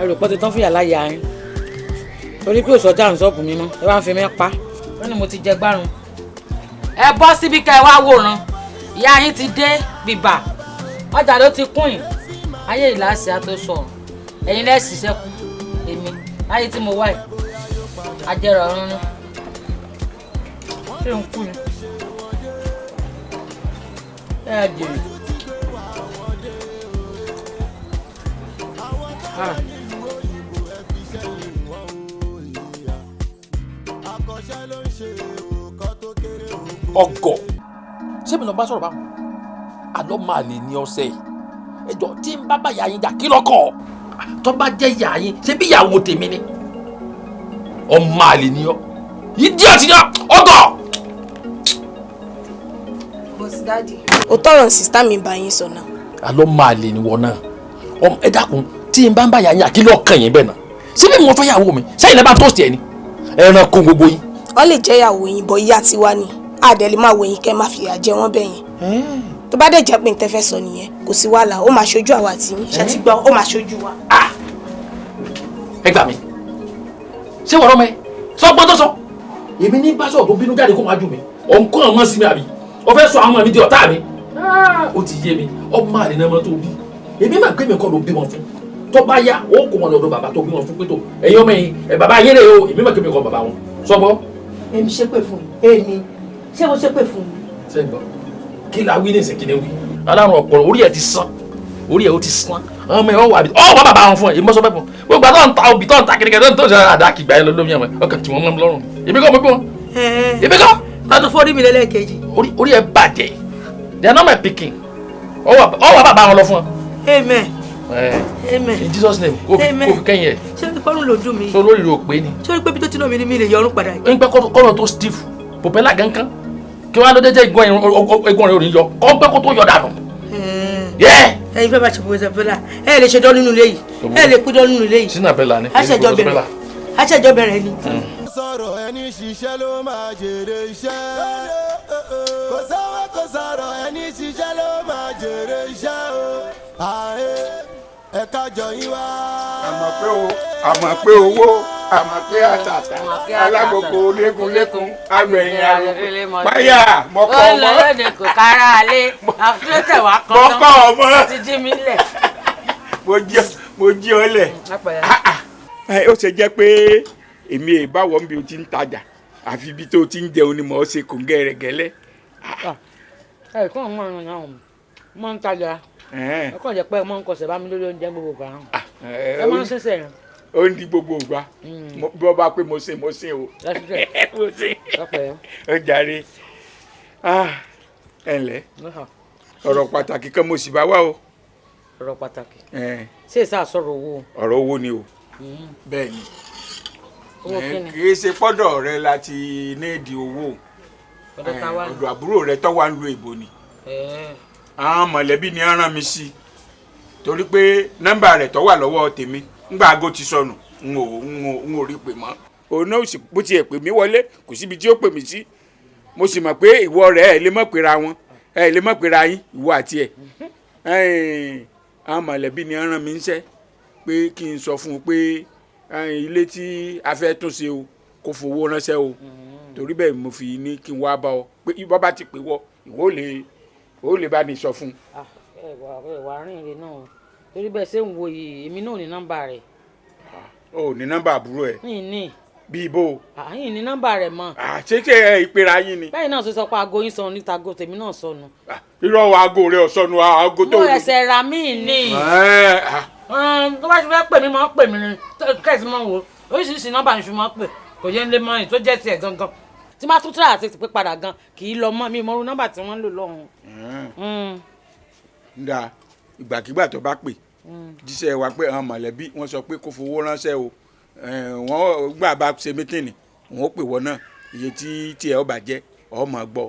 ẹrù pọ́ ti tán fìyà láyà yín torí pé òṣọjà ń sọ́ọ̀bù mi mọ́ ẹ wá ń fi mí pa wọ́n ní mo ti jẹ gbárùn. ẹ bọ́ síbi ká ẹ wá wòran ìyá yín ti dé bìbà ọjà ló ti kún yìí ayé ìlàsì àtòsọ ẹ̀yin lẹ́sìn sẹ́kù èmi láyé tí mo wà yìí ajẹ́rọ̀ ọ̀run ní ṣé ń kú ni ẹ jèrè. ọgọ ṣé mi lọ bá sọ̀rọ̀ báwọn àlọ́ máa lè ní ọ̀sẹ̀ ẹjọ́ tí ń bá báyà yín jà kí lọ́kọ̀ tó bá jẹ́ ìyá yín ṣé bí ìyàwó tèmi ni ọmọ àlè ni ọ ìdí àti ní ọgọ. bọ́sì dáàdì ó tọrọ sísá mi bá yín sọ náà. àlọ́ máa lè ní wọ náà ẹ dákun tí ń bá ń báyà yín jà kí lọ́kàn yín bẹ́ẹ̀ náà síbí mo fẹ́ yàwó mi sẹ́yìn lẹ́bàá tó ṣe ẹ̀ ni ẹran kún gbogbo yín. wọ́n lè jẹ́ ìyàwó yín bọ́ ìyá tiwa ni àdẹ̀lẹ̀ máa wò yín kẹ́ máa fìyà jẹ wọ́n bẹ́ẹ̀ yẹn tó bá dẹ̀ jẹ́ pé n tẹ́ fẹ́ sọ nìyẹn kò sí wàhálà ó máa ṣojú àwa àti yín ṣe ti gbọ́ ó máa ṣojú wa. ẹ gbà mí ṣé wọ́n rọ́ mẹ́ sọ gbọ́n tó sọ èmi ní bá sọ̀rọ̀ tó bínú jáde kó máa jù mí ọ̀nkọ́ àwọn sí mi àbí ọ fẹ́ sọ àwọn mi di ọ̀tá mi ó ti yé mi ọmọ àlè náà tó bí èmi máa gbé mi kọ́ ló bí wọn fún tó bá yá ó kó wọn lọ́dọ̀ bàbá tó bí wọn fún pé tó ẹ̀yin ọmọ yìí bàbá yẹn lè o èmi máa gbé mi kọ́ bàbá wọn sọ gbọ́. èmi ṣépè fún èmi ṣé mo ṣépè fún mi. sẹ́gbọ̀n kí la wí ní ìsìn kí ni wí. alárùn ọ̀pọ̀lọ̀ orí ẹ̀ ti sán orí ẹ̀ ó ti sán ọmọ ẹ̀ wà bí ọ̀ wà bàbá wọn fún ẹ̀ èmi mọ́ sọ bẹ́ẹ̀ fún gbogbo àtọ̀ ń ta obì tó ń ta kìnìkẹ́ tó ń ṣe àdá kìgbà yẹn lómi ẹ̀mọ́ ọkàn tí wọ́n mọ́ lọ́rùn èmi kọ́ mo bí wọn. èmi kọ́. tọ́tù fórí mi lẹ́lẹ́kejì. orí ẹ̀ bàjẹ́ they are not my pikin ọ̀ wà bàbá wọn lọ fún wọn. amen. amen. in Jesus name kó fi kẹ́yìn ẹ̀. ṣé kọ́run ló dùn mí. so lórí rò pé ni. ṣé o rí pé bí tó ti náà mi ni mi lè yọrùn padà. ń pẹ́ kọ́nà tó stiff pòpẹ́lá gankan kí wọ́n á lọ jẹ́jẹ́ egun rẹ̀ ò ní yọ kọ́ pẹ́ kó tó yọ dànù. ẹyin fẹ́ bá ṣe bọ̀ ṣàbẹ́là ẹ lè ṣe dán nínú ilé yìí ẹ lè pín dán nínú ilé yìí. sínú àbẹ́là ni aṣẹjọ bẹ̀rẹ̀ ni. sọ̀rọ̀ ẹni ṣiṣẹ́ ló máa jèrè iṣẹ́ kò sọ́wọ́ kò sọ̀rọ̀ ẹni ṣiṣẹ́ ló máa jèrè iṣẹ́ o ẹ̀ka jọ yín wá. àmọ̀ pé owó àmọ̀ pé àtàtà alágbogbo lékunlékun agbẹ̀yìn àrùn páyà mọ́kọ́ ọmọ. ó lọ lóde kò kára alẹ́ àfúrẹ́tẹ̀ wá kan mọ́kọ́ ọmọ. ti jí mi lẹ̀. mo jí ọ lẹ̀. ó ṣe jẹ́ pé èmi ìbáwọ̀ ń bí o ti ń tajà àfi ibi tó o ti ń jẹun ni mo ṣe kò ń gẹ́rẹ́gẹ́lẹ́. ẹ kọ́ ọmọ ọ̀run náà mo ń tajà ẹ kọ́ jẹ́ pé mo ń kọsẹ̀ bá mi lórí oúnjẹ gbogbo gbà hàn ẹ máa ń ṣẹ̀ṣẹ̀ rẹ̀. ó ń di gbogbo ìgbà bí wọ́n bá pé mo ṣe o mo ṣe ó jàre ẹ ǹlẹ́ ọ̀rọ̀ pàtàkì kan mo sì bá wá o. ọ̀rọ̀ pàtàkì ṣé èsà sọ̀rọ̀ owó. ọ̀rọ̀ owó ni o bẹ́ẹ̀ ni kì í ṣe pọ́dọ̀ rẹ láti nídìí owó ọ̀dọ̀ àbúrò rẹ tó wà ń lu èbò ni àwọn mọ̀lẹ́bí ni á rán mi sí torí pé nọ́mbà rẹ̀ tó wà lọ́wọ́ tèmi ńgbà aago ti sọnù n ò rí pè mọ́ òun náà sì bó tiẹ̀ pè mí wọlé kò síbi tí ó pè mí sí mo sì mọ̀ pé ìwọ rẹ̀ ẹ̀ lè mọ̀ pera wọn ẹ̀ lè mọ̀ pera yín ìwọ àti ẹ̀ àwọn mọ̀lẹ́bí ni á rán mi níṣẹ́ pé kí n sọ fún un pé ilé tí a fẹ́ tún ṣe o kò fowó ránṣẹ́ o torí bẹ́ẹ̀ mo fi ní kí n wá bá ọ pé bọ́ bá ti pè wọ ìwọ lè bá ní sọ fún un. ẹwà rìn rè náà torí bẹ́ẹ̀ ṣé ń wo yìí èmi náà ní nọ́mbà rẹ̀. o ní nọ́mbà àbúrò ẹ̀. ní bí ibo. àyìn ní nọ́mbà rẹ̀ mọ́. ṣé ìpera yín ni. bẹ́ẹ̀ náà ṣe sọ pé aago yín sọnù níta aago tèmi náà sọnù. irọ́ aago rẹ̀ ọ̀sọ́nu aago tó. mo ẹsẹ̀ ra míì ni. tó bá ti fẹ́ pè mí máa ń pè mí ni kẹ́sì máa ń wò oríṣiríṣi nọ́mbà ni fi máa ń pè kò yẹ ń lé mọ́rin tó jẹ́ tiẹ̀ gangan tí máa tún tíra àti pé padà gan kì í lọ mọ́ mi mọ́rú nọ́mbà tí wọ́n ń lò lọ́hùn. nda ìgbàkigbà tó bá pè jíṣẹ́ wa pé àwọn mọ̀lẹ́bí wọ́n sọ pé kó fowó ránṣẹ́ o wọ́n gbà bá ṣe mítìnì wọ́n pè wọ́n náà iye tí ẹ ọba jẹ́ ọmọ gbọ́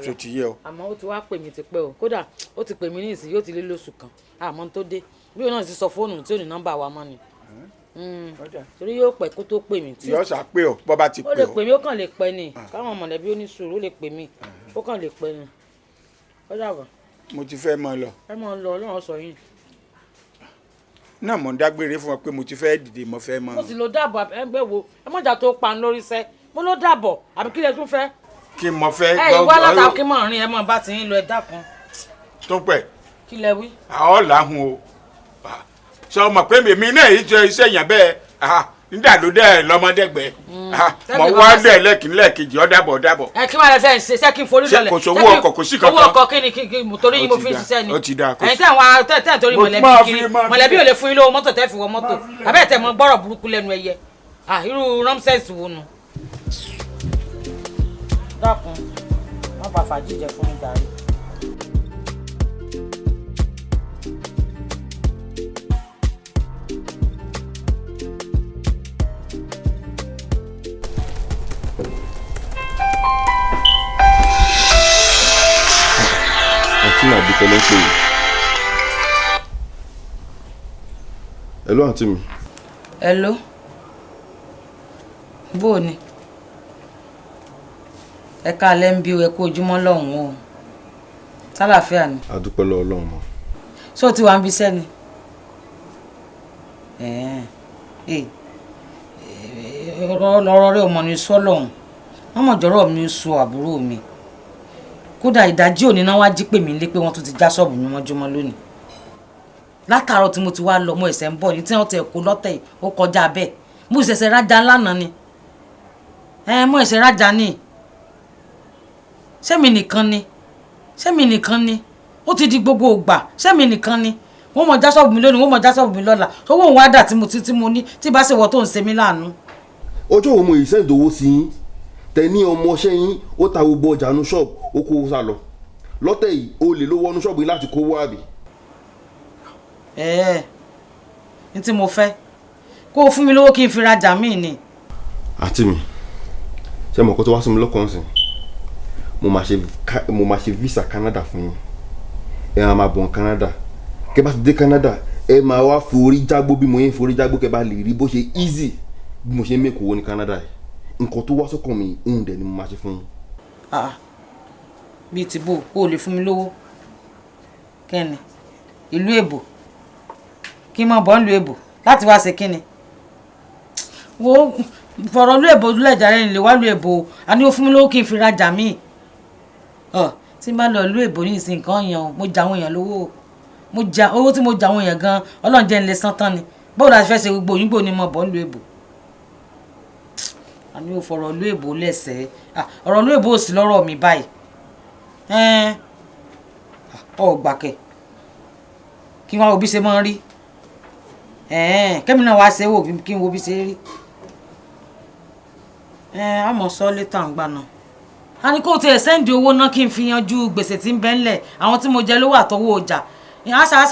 tó ti yẹ o. àmọ́ ó ti wá pè mí ti pẹ́ o kódà ó ti pè mí ní ìsìn yóò ti lé lóṣù kan àmọ́ tó dé bí òun náà ti sọ fóònù tí ò ní nọ́mbà wa mọ́ ni torí yóò pẹ́ kó tó pè mí. yóò ṣá pé ọ bọ́ bá ti pè ọ. ó lè pè mí ó kàn lè pẹ́ ni káwọn mọ̀lẹ́bí ó ní sùúrù ó lè pè mí ó kàn lè pẹ́ ni ó dàbọ̀. mo ti fẹ́ mọ lọ. ẹ mọ lọ Ọlọ́run sọ yín. náà mo ń dágbére fún ọ pé mo ti fẹ́ dìde mo fẹ́ mọ. mo sì lọ dàbọ̀ ẹgbẹ́ wo ẹ mọ̀jà tó pa lórí iṣẹ́ mo ló dàbọ̀ àbí kí lẹ tún fẹ́. kí mo fẹ́. ẹ ìwọ látàkùn kí mọ̀ rìn ẹ mọ̀ bá ti ń lọ ẹ dákun. tó pẹ́. kí lẹ wí. àwọn làhùn o sọ ma pé èmi náà yìí jẹ iṣẹ́ yẹn bẹ́ẹ̀ nígbà ló dẹ́ lọ́mọdẹ́gbẹ́ mọ wá dẹ́ lẹ́ẹ̀kejì ọ dàbọ̀ dàbọ̀. ẹ kí wàá lẹ fẹ́ ṣe ṣé kí n forí lọlẹ̀ kò sówó ọkọ̀ kò sí kankan. owó ọkọ̀ kí ni torí yín mo fi ń ṣiṣẹ́ ni. ó ti dáa kò sí. ẹ̀yin tẹ́ torí mọ̀lẹ́bí kiri mọ̀lẹ́bí ò lè fún yín lówó mọ́tò tẹ́ fi wọ mọ́tò abẹ́ẹ̀ tẹ́ mọ gbọ́rọ̀ burúkú lẹ́nu ẹyẹ irú rọ́mṣẹ́sì wo nu. dákun má bàa fàájì jẹ fún mi jàre. àǹtí náà bí tẹ́lẹ̀ ń pè yìí. hello àǹtí mi. hello bó o ní ẹ káalẹ́ ń bí o ẹ kú ojúmọ́ lọ́hùn-ún o sálàáfíà ni. a dúpẹ́ lọ́wọ́ Ọlọ́run mọ́. ṣé o ti wà ń bí sẹ́ni ọ̀rọ̀ rẹ ò mọ̀ ní sọ́lọ́hún wọ́n mọ̀ jọ́rọ̀ mi sọ àbúrò mi kódà ìdájí òní náà wá jí pè mí lé pé wọ́n tún ti já ṣọ́ọ̀bù mi mọ́júmọ́ lónìí látàárọ̀ tí mo ti wá lọ mo ẹ̀sẹ̀ ń bọ̀ ní tí wọ́n ti ẹ̀kọ́ lọ́tẹ̀ yìí ó kọjá bẹ́ẹ̀ mo ṣẹ̀ṣẹ̀ rájà lánàá ni mo ẹ̀ṣẹ̀ rájà ni ṣẹ́mi nìkan ni ó ti di gbogbo ògbà ṣẹ́mi nìkan ni wọ́n mọ̀ já ṣọ́ọ̀bù mi lónìí wọ́n mọ̀ já ṣọ́ọ̀bù mi lọ́la owó òun wá dà tí mo ní tí bá ṣe wọ́ tó ń ṣe mí láàánú. ọjọ́ wo mo yìí sẹ́ǹdì owó sí yín tẹ ní ọmọọṣẹ́ yín ó ta gbogbo ọjà nu ṣọ́ọ̀bù ó kó sá lọ lọ́tẹ̀ yìí ó lè ló wọnú ṣọ́ọ̀bù yìí láti kówó àbí. ní tí mo fẹ́ kó o fún mi lówó kí n fi rajà míì ni. àǹtí mi ṣé mo kọ́ tó wá sí mi lọ́kàn sí mo máa ṣe visa Canada fún yín ẹ máa bọ̀ Canada kẹ́ bá ti dé Canada ẹ máa wá forí jágbó bí mo yẹn forí jágbó kẹ́ bá lè rí bó ṣe easy bí mo ṣe ń mẹ́kọ̀ọ́ ní Canada yìí nǹkan tó wá sọ́kàn mi ń dẹ̀ ni mo máa ṣe fún yín. bíi ti bò ó lè fún mi lówó kẹ́ni ìlú èbò kí n mọ̀ bọ́ ń lu èbò láti wá ṣe kíni wo fọ̀rọ̀ lu èbò lẹ́jà rẹ̀ lè wá lu èbò àní ó fún mi lówó kí n fi rajà míì tí n bá lọ lu èbò ní ìsìn nǹkan yẹn mo jà àwọn èèyàn lówó owó tí mo jà àwọn èèyàn gan Ọlọ́run jẹ́ ń lè san tán ni báwo la fẹ́ ṣe gbogbo òyìnbó ni mo bọ́ ń lu èbò àní ò fọ̀rọ̀ lú èbó lẹ́sẹ̀ ọ̀rọ̀ lú èbó sì lọ́rọ̀ mi báyìí gbàkẹ́ kí wọ́n wo bí ṣe máa ń rí kẹ́mi náà wá ṣe wò kí n wo bí ṣe rí àmọ́ sọ létà ń gbà náà a ní kó tiẹ̀ sẹ́ǹdì owó náà kí n fi yanjú gbèsè tí ń bẹ ńlẹ̀ àwọn tí mo jẹ lówó àtọwọ́ ọjà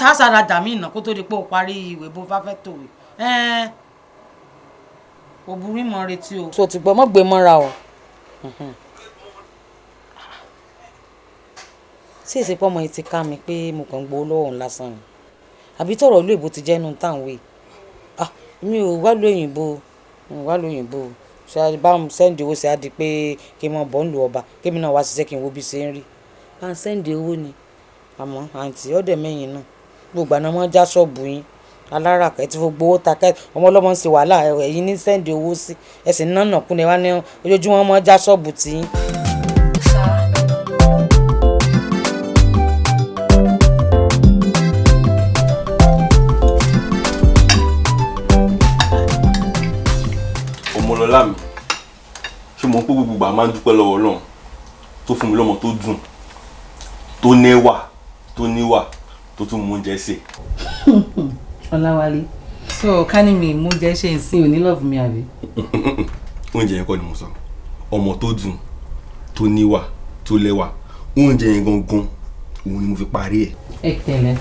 àṣà rajà mí ìnà kó tó di pé ó parí ìwé bó bá fẹ́ tòwé òbúrí mọ retí o. so ti gbọ́ mọ́ gbé mọ́ra o. sí ìsìnkú ọmọ yìí ti ká mi pé mo kàn ń gbowó lọ́wọ́ òun lásán ni àbí tọ̀rọ̀ ìlú èbó ti jẹ́nu táwọn wé mi ò wá lóyìnbó bá ń sẹ́ǹdì owó sí á di pé kí n mọ bọ́ ń lu ọba kí mi náà wá ṣiṣẹ́ kí n wo bí ṣe ń rí bá ń sẹ́ǹdì owó ni àmọ́ àǹtí ọ̀dẹ̀ mẹ́yìn náà gbogbo àná mọ́ já ṣọ́ọ̀bù yín aláràkà tí gbogbo owó ta kẹ́ ọmọ ọlọ́mọ ń ṣe wàhálà ẹ̀yin ní sẹ́ǹdì owó sí ẹ̀sìn náà nàkúnlẹ̀ wá ní ojoojúmọ́ mọ́ já ṣọ́ọ̀bù tí yín. Ọmọlọ́lá mi mọ̀ pé gbogbo àmà ń dúpẹ́ lọ́wọ́ Ọlọ́run tó fún mi lọ́mọ tó dùn tó níwà tó tún mú oúnjẹ ṣe. Ọláwálé so ká ní mi mú oúnjẹ ṣe ń sin òní love mi àbí. Oúnjẹ yẹn kọ́ ni mo sọ ọmọ tó dùn tó níwà tó lẹ́wà oúnjẹ yẹn gangan òun ni mo fi parí ẹ̀. Ẹ tẹ̀lé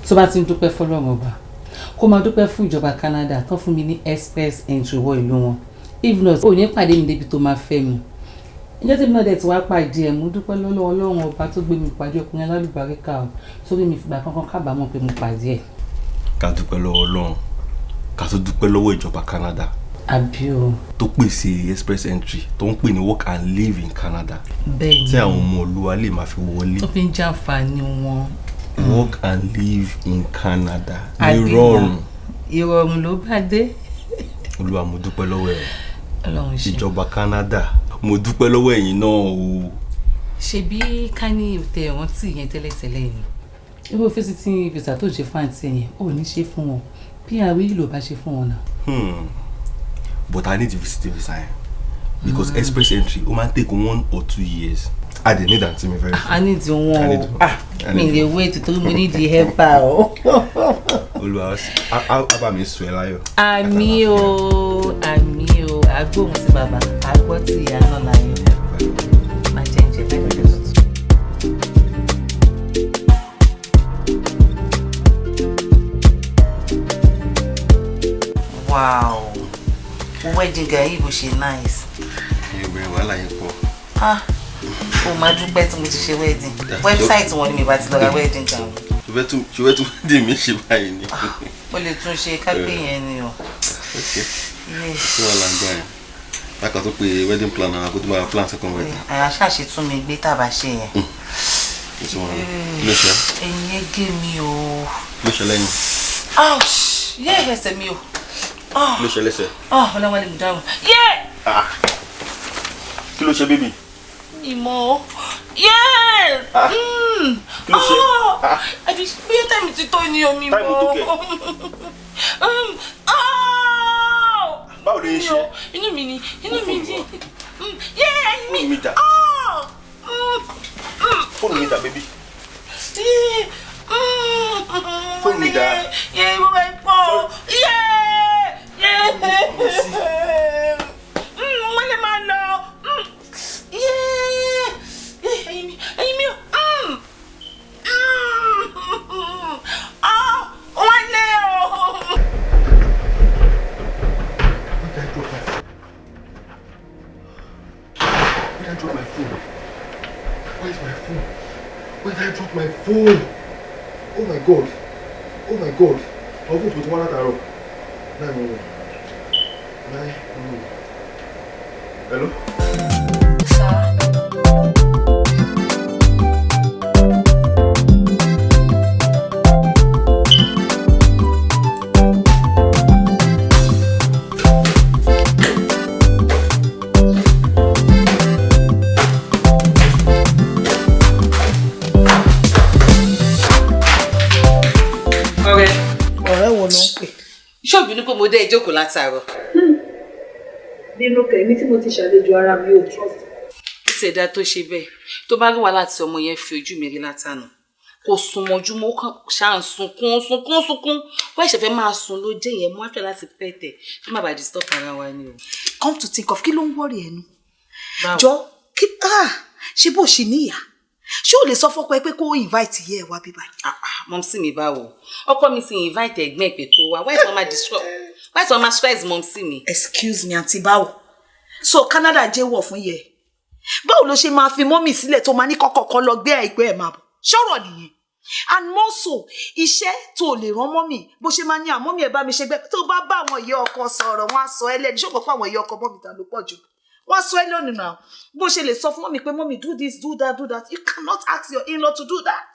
tó bá ti ń dúpẹ́ fọlọ́run ọba kó máa dúpẹ́ fún ìjọba Canada tó fún mi ní express entry wọ ìlú wọn if not ò ní pàdé mi débi tó máa fẹ́ mi ìjọ́ tí mi náà dẹ̀ ti wá pàdé ẹ̀ mo dúpẹ́ lọ́wọ́ Ọlọ́run ọba tó gbé mi pàdé ọkùnrin alálùbáríkà o sórí mi fìgbà kankan kábàámọ̀ pé mo pàdé ẹ̀. Ká dúpẹ́ lọ́wọ́ Ọlọ́run ká tó dúpẹ́ lọ́wọ́ ìjọba Canada àbí o tó pèsè express entry tó ń pè ní work and live in Canada bẹ́ẹ̀ni tí àwọn ọmọ olúwa lè máa fi wọlé tó fi ń jàǹfààní wọn. Work and live in Canada ìrọ̀rùn ló bá dé. Olúwa mo dúpẹ́ lọ́wọ́ ẹ̀ ìjọba Canada mo dúpẹ́ lọ́wọ́ ẹ̀yin náà o. ṣebí ká ní tẹ wọ́n tì yẹn tẹ́lẹ̀tẹ́lẹ̀ ni irú fésitì visa tó ṣe fáǹtì yẹn ò ní ṣe fún wọn PR yìí ló bá ṣe fún wọn náà. But I need to visit the visa because express entry ó máa take 1 or 2 years. I didn't need that to me very soon. I need one. Me dey wait to me need the helper o. Olúwa aba mi sọ ẹ láyọ̀. Àmín o, agbóhùn sí bàbá, agbọ́ tí ìyá náà láyọ̀. Má jẹ́ ń jẹ bẹ́ẹ̀ bẹ́ẹ̀ tuntun. Wow, wedding guy yìí bó ṣe nice. Ìbẹ̀rẹ̀ wàhálà yẹn pọ̀. O máa dúpẹ́ tí mo ti ṣe wedding. Website wọn ni mi bá ti lọ ra wedding gown. Ṣùgbọ́n tún dì mí ṣe báyìí ni. O lè tún ṣe kápẹ́ yẹn ni o. Ṣé wàá là ń gbà yẹn? Láka tó pe wedding planner kó tó máa plan second wedding. Àyà ṣàṣe tún mi gbé tàbá ṣe yẹn. Kí ló ṣe? Ẹyin yẹn gé mi o. Kí ló ṣe lẹ́yìn? Yẹ́ ẹsẹ̀ mi o. Kí ló ṣe lẹ́sẹ̀? Ọlọ́wálé mi dáhùn. Yẹ́! Kí ló ṣe bébì? Ìmọ̀ yẹ́! Kí ló ṣe? Àbí bí táìmù ti tó ní omi mọ́. Táìmù tó kẹ̀. Báwo lè ṣe? Inú mi ni, inú mi ni. Fóònù mi dà. Fóònù mi dà bébì. Fóònù mi dà. Yẹ́ mo bá pọ̀. Wọ́n lè máa lọ. Ẹyin mi o. Wọ́n lé o. Where did I drop my phone? Oh my God. Oh my God. I'll go to the one at Arrow. 911. 911. Hello? Ọ̀rẹ́ wo ló ń pè? Ṣọ́ọ̀bù ní pé mo dé ìjókòó látàárọ̀. Nínú kẹ̀mí tí mo ti ṣàlejò ara mi ò trust. Ìṣẹ̀dá tó ṣe bẹ́ẹ̀ tó bá rí wa láti ọmọ yẹn fi ojú mi rí látànà. Kò sùn mọ́júmọ́ kàn ṣáà ń sunkún. Wọ́n ṣẹ̀fẹ̀ máa sùn ló jẹ́ yẹn mú àfẹ́ láti pẹ̀tẹ̀ kí má bàa disturb ara wa ni o. Come to think of kí ló ń wọ́rì ẹnu? Jọ kí ṣé bó ṣì níyà? Ṣé o lè sọ fọ́kọ ẹ pé kó invite yẹ ẹ wá bí báyìí? Mọ́mísí mi báwo? Ọkọ mi sì invite ẹ̀gbọ́n ẹ̀ pé kó wá. Why is wọ́n máa stress mọ́mísí mi? Excuse me àǹtí báwo? So Canada jẹ́ wọ̀ fún yẹ. Báwo ló ṣe máa fi mọ́mì sílẹ̀ tó máa ní kọ́kọ́ lọ gbé ẹgbẹ́ ẹ̀ máa bọ̀? Ṣọ́rọ̀ nìyẹn. And more so, iṣẹ́ tó lè rán mọ́mì bó ṣe máa ní àmọ́mì ẹ̀ bá mi ṣe gbẹ́ tó bá bá àwọn ìyá ọkọ sọ̀rọ̀ wọ́n á sọ ẹ́ lẹ́nu. Ṣọ́pọ̀ pé àwọn ìyá ọkọ mọ́mì ta ló pọ̀ jù. Wọ́n á sọ ẹ́ lónìí náà. Bó ṣe lè sọ fún mọ́mì pé mọ́mì do this, do that, do that. You cannot ask your in-law to do that.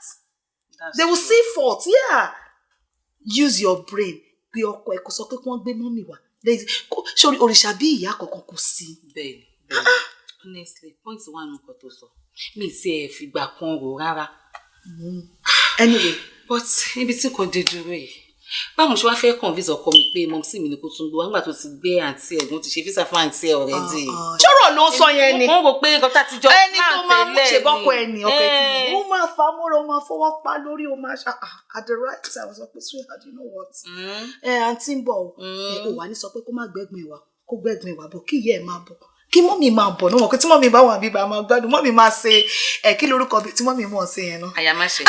They will see fault. Yeah. Use your brain. Pé ọkọ ẹ̀ kò sọ pé kí wọ́n gbé mọ́mì wá. Ṣé òrìṣà bí ìyá kankan kò sí? Bẹ́ẹ̀ni. Honestly, point one nǹkan tó sọ. Mi ti ẹ̀ fìgbà kan rò rárá. Anyway, but ibi tí kò dé dúró yìí, báwo ṣe wá fẹ́ convince ọkọ mi pé mọ̀mísí mi ni kò tún gbọ́ nígbà tó ti gbé àǹtí ẹ̀gbọ́n ti ṣe físà fún àǹtí ẹ̀ already. ṣọ́rọ̀ ló ń sọ yẹn ni. wọ́n rò pé nǹkan tá ti jọ ẹni tó máa mú ṣe bọ́kọ ẹni ọkọ ẹni ó máa fa mọ́ra ó máa fọwọ́ pa lórí ó máa ṣá at the right time sọ pé sweetheart you know what. àǹtí ń bọ̀ ò wá ní sọ pé kó má gbẹ́gbìn wa kó gbẹ́gbìn wa bọ̀ kí ìyá ẹ̀ máa bọ̀ kí mọ́mì máa bọ̀ náà wọ́n pé tí mọ́mì bá wà bíbá máa gbádùn mọ́mì máa ṣe kí lórúkọ tí mọ́mì mọ̀ ṣe yẹn náà. àyà má ṣe.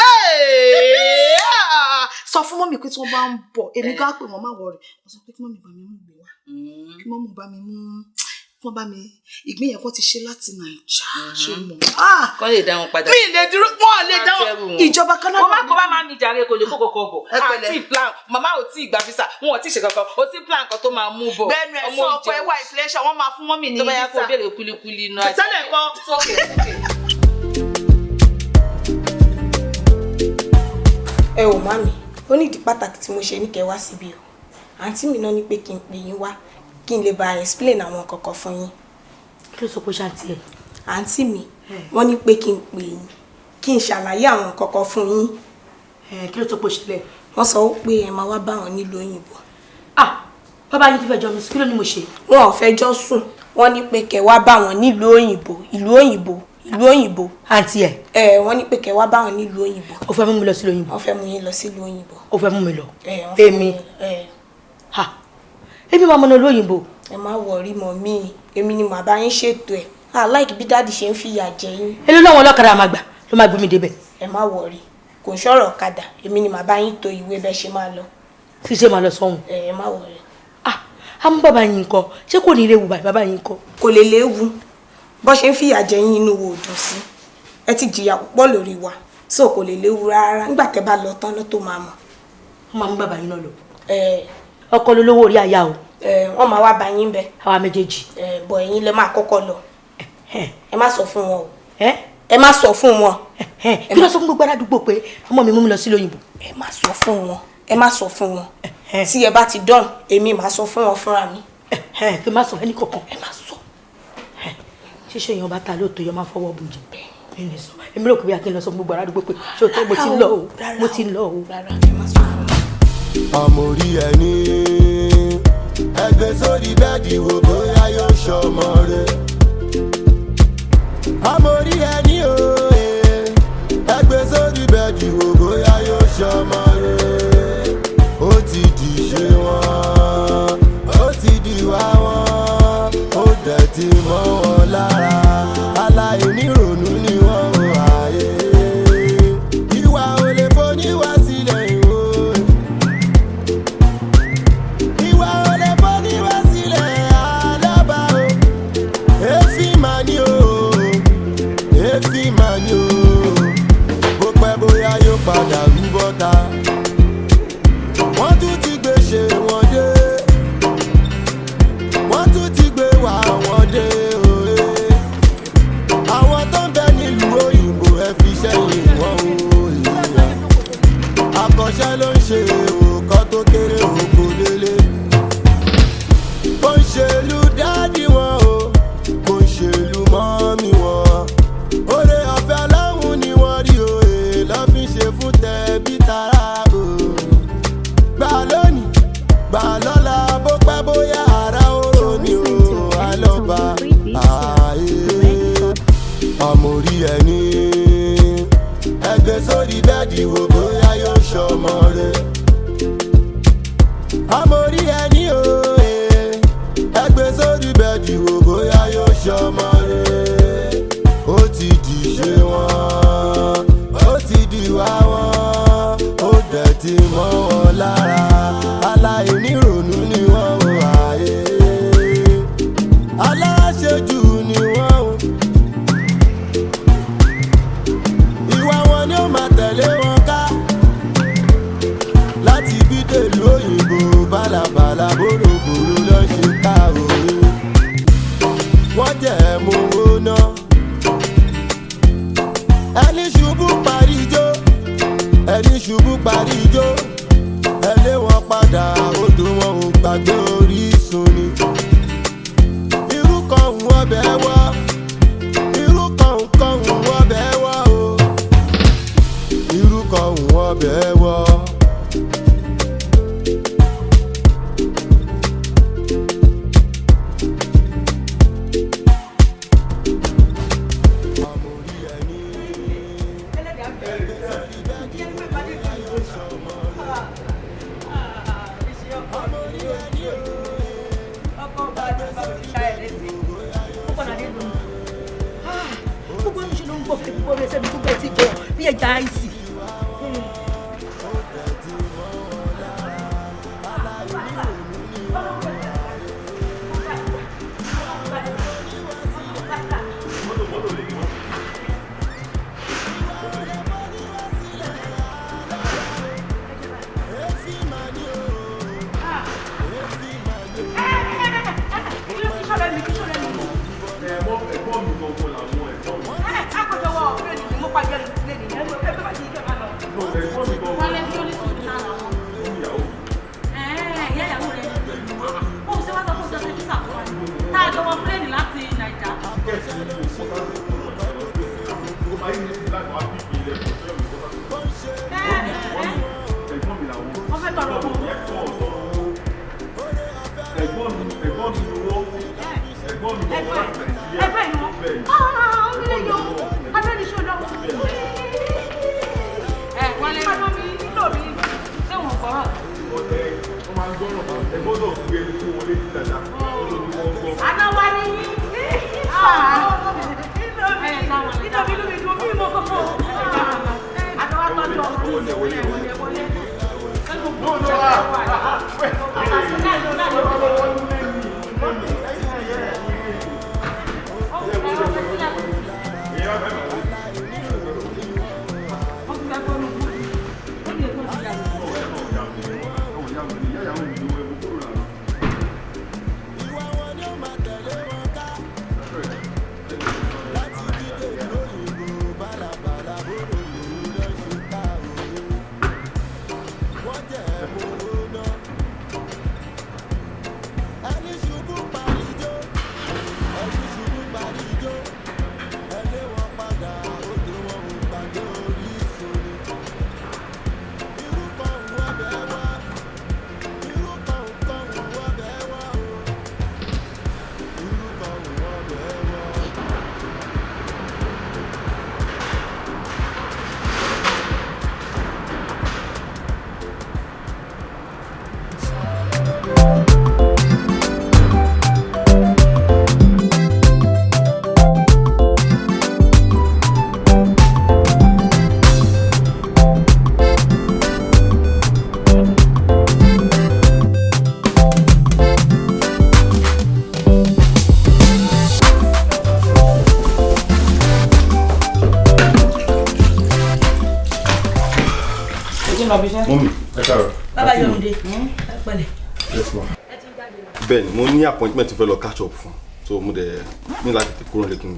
sọ fún mọ́mì pé tí wọ́n bá ń bọ̀ èmi ká pè wọ́n má wọ̀ rẹ̀ wọ́n sọ pé kí mọ́mì bá mi mú ìgbé wá kí mọ́mì bá mi mú wọ́n bá mi ìgbín yẹn kọ́ ti ṣe láti Nàìjà ṣe mọ̀. kọ́ lè dá wọn padà. mi lè dúró wọ́n lè dá wọn ìjọba Canada. wọ́n má kọ́ bá máa mi jàre kò lè kó kọ̀kọ́ bọ̀ àti plan màmá ò tí ì gba visa wọn ò tí ì ṣe kankan ó ti plan kan tó máa mú bọ̀. bẹ́ẹ̀ni ẹ sọ ọkọ ẹ wá inflation wọ́n máa fún mọ́mì ní visa. tó bá yá kó béèrè kulikuli náà. tẹ́lẹ̀ kọ́. ẹ ò má mi ó ní ìdí pàtàkì tí mo ṣe ní kẹ́ wá síbí o àǹtí mi náà ní pé kí n pè yín wá kí n lè bá explain àwọn kọ̀ọ̀kan fún yín. kí ló sọ pé ṣáàtì ẹ. àǹtí mi wọ́n ní pé kí n pè yín kí n ṣàlàyé àwọn kọ̀ọ̀kan fún yín. kí ló sọ pé ṣẹlẹ̀. wọ́n sọ pé ẹ máa wá bá wọn nílùú òyìnbó. bàbá yín ti fẹ́ jọ mi sí kí ló ní mo ṣe. wọn ò fẹjọ́ sùn wọ́n ní pé kẹ́ wá bá wọn nílùú òyìnbó ìlú òyìnbó ìlú òyìnbó. àǹtí ẹ. wọ́n ní pé kẹ́ wá bá wọn nílùú òyìnbó. ó fẹ́ mú mi lọ sí òyìnbó. wọ́n fẹ́ mú yín lọ sí ìlú òyìnbó. ó fẹ́ mú mi lọ. èmi èmi máa mọ ní olóyìnbó. ẹ má wọrí mọ́ mi èmi ni màá bá yín ṣètò ẹ̀ aláìkí bí dáàdì ṣe ń fìyà jẹ yín. èló lọ́wọ́ ọlọ́kadà máa gbà ló máa gbé mi débẹ̀. ẹ má wọrí kò sọ̀rọ̀ ọ̀kadà èmi ni màá bá yín to ìwé bẹ́ẹ̀ ṣe máa lọ. tí ṣe máa lọ sọ́hun. ẹ má wọrí. àmú bàbá yín kọ́ ṣé kò ní léwu bàbá yín kọ́. kò lè léwu bó ṣe ń fìyà jẹ yín inú wo dùn sí ẹ ti jìyà púpọ̀ lórí wa so kò lè léwu rárá nígbà tẹ́ bá lọ tán ló tó máa mọ̀. wọ́n máa mú bàbá yín náà lọ. ọkọ lolówó orí aya o. wọ́n máa wá bá yín bẹ̀. àwa méjèèjì. bọ̀ ẹ̀yin lẹ máa kọ́kọ́ lọ ẹ má sọ fún wọn o ẹ má sọ fún wọn. kí ló sọ fún gbogbo aládùúgbò pé ọmọ mi mú mi lọ sí lóyìnbó. ẹ má sọ fún wọn ẹ má sọ fún wọn tí ẹ bá ti dán èmi máa sọ fún wọn fúnra mi. kí n má sọ ẹni kankan ẹ má sọ. ṣíṣe èèyàn bá ta lóòótọ́ yọ máa fọwọ́ bù jẹ ẹni sọ èmi rò pé bí akin lọ sọ gbogbo aládùúgbò pé ṣé o tó mo ti lọ o mo ti lọ o. àmórí ẹni ẹgbẹ́ sórí bẹ́ẹ̀dì wo bóyá yóò ṣọmọ rẹ. àmórí ẹni o ẹgbẹ́ sórí bẹ́ẹ̀dì wo bóyá yóò ṣọmọ rẹ. ó ti di ṣe wọn ó ti di wá wọn ó dẹ̀ ti mọ́ wọn lára aláìní ronú ni wọ́n ò ààyè. ìwà ò lè foníwá sílẹ̀ ìwò. ìwà ò lè foníwá sílẹ̀ alábà o. èéfín mà ní o èéfín mà ní o. bó pẹ́ bóyá yóò padà rú bọ́ta. wọ́n tún ti gbé ṣe wọn dé. wọ́n tún ti gbé wá wọn dé òye. àwọn tó ń bẹ nílùú òyìnbó ẹ fi sẹ́yìn wọn òye. àkọ́ṣẹ́ ló ń ṣe òkọ́ tó kéré òkò délé. kò ń ṣèlú dáàdì wọn o kò ń ṣèlú mọ́mí wọn. oore ọ̀fẹ́ ọlọ́run ni wọ́n rí òye lọ́ fi ṣe fún tẹbí tará o. gbà lónìí gbà lọ́la bó pẹ́ bóyá ara oró ni o àlọ́ba ààyè. àmórí ẹni ẹgbẹ́ sórí bẹ́ẹ̀dì wo bóyá yóò ṣọmọ rẹ. àmórí ẹni o ẹgbẹ́ sórí bẹ́ẹ̀dì wo bóyá yóò ṣọmọ rẹ. ó ti di ṣe wọn ó ti di wá wọn ó dẹ̀ ti mọ́ wọn lára aláìní ronú ni wọ́n ò ààyè. aláṣejù ni wọ́n ò. ìwà wọn ni ó máa tẹ̀lé wọn ká. láti bí dèlú òyìnbó bálabàlà bòròbòrò lọ ṣe ká òwe. wọ́n jẹ́ mú owó náà. ẹni ṣubú parí ijó ẹni ṣubú parí ijó ẹ lé wọn padà odò wọn ò gbàgbé orísun ni. irú kan ń ọbẹ̀ wá irú kan ń ọbẹ̀ wá o. irú kan ń ọbẹ̀ wá gbọ́ mi ẹsẹ̀ mi gbogbo ẹ̀ ti jọ bí ẹja àìsí. Mọ́mí, ẹ káàárọ̀. Bàbá Yọ̀mídé, pẹ̀lẹ́. Yes ma. Ben, mo ní appointment fẹ́ lọ catch up fún. So mo dẹ̀ ní láti tètè kúrò lẹ́kìn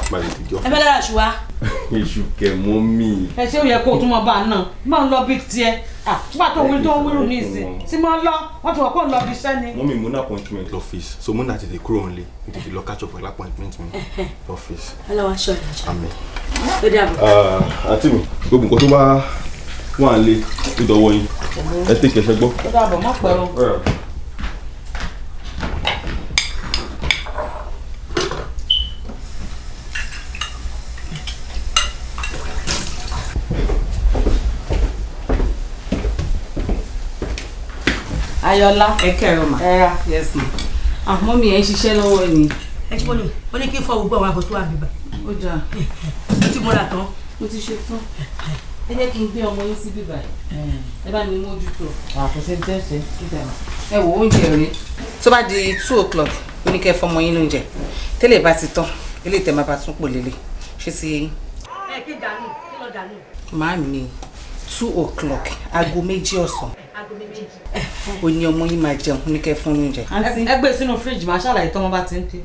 gbàgbé ìjọ. Ẹ fẹ́ lára ṣùwà. Èṣù kẹ̀ mọ́mí. Ẹ ṣé ó yẹ kó o tún mọ bá a náà. Máa ń lọ bí tiẹ̀. Nígbà tó wí tó ń wíru ní ìsìn. Tí máa ń lọ, wọ́n ti wọ̀ kó ń lọ bí iṣẹ́ ni. Mọ́mí, mo ní appointment lọ́fíìsì. So mo ní láti tètè kúrò nílé. Mo tètè lọ catch up pẹ̀lú appointment mi lọ́fíìsì. Ọlọ́wà aṣọ ìdájọ́. Àmín. Ó dàbọ̀. Àǹtí mi, gbogbo nǹkan tó bá wà ń lé ìdọ̀wọ́ yín. Ẹ tètè ṣe gbọ́. Ó dàbọ̀ mọ́ pẹ́ o. Ayọ̀lá. Ẹ kẹ́rọ mà. Ẹ ra. Yes ma. Àmọ́ mi ẹ̀ ń ṣiṣẹ́ lọ́wọ́ ni. Ẹ ti wọ́n ní kí n fọ gbogbo àwọn àbọ̀ tó wà níbà. Ó dáa. Mo ti múra tán. Mo ti ṣe tán. Ẹ jẹ́ kí n gbé ọmọ yín sí bíbá yìí. Ẹ bá mi mójútó. Àkọsí tẹ́sẹ̀. Ẹ wo oúnjẹ rèé. Tó bá di 2 o'clock, ó ní kẹ́ fọmọ yín lóúnjẹ. Tẹ́lẹ̀ bá ti tán, ilé ìtẹ̀ máa bá tún pò lélẹ̀. Ṣé ti yé yín? Ẹ kí dànù, kí lọ dànù. Màámi, 2 o'clock, aago 2 ọ̀sán. Aago 2. Ó ní ọmọ yín máa jẹun, ó ní kẹ́ fún lóúnjẹ. Ẹ gbé sínú fíríjì, máa ṣàlàyé tọ́mọ bá ti ń ké.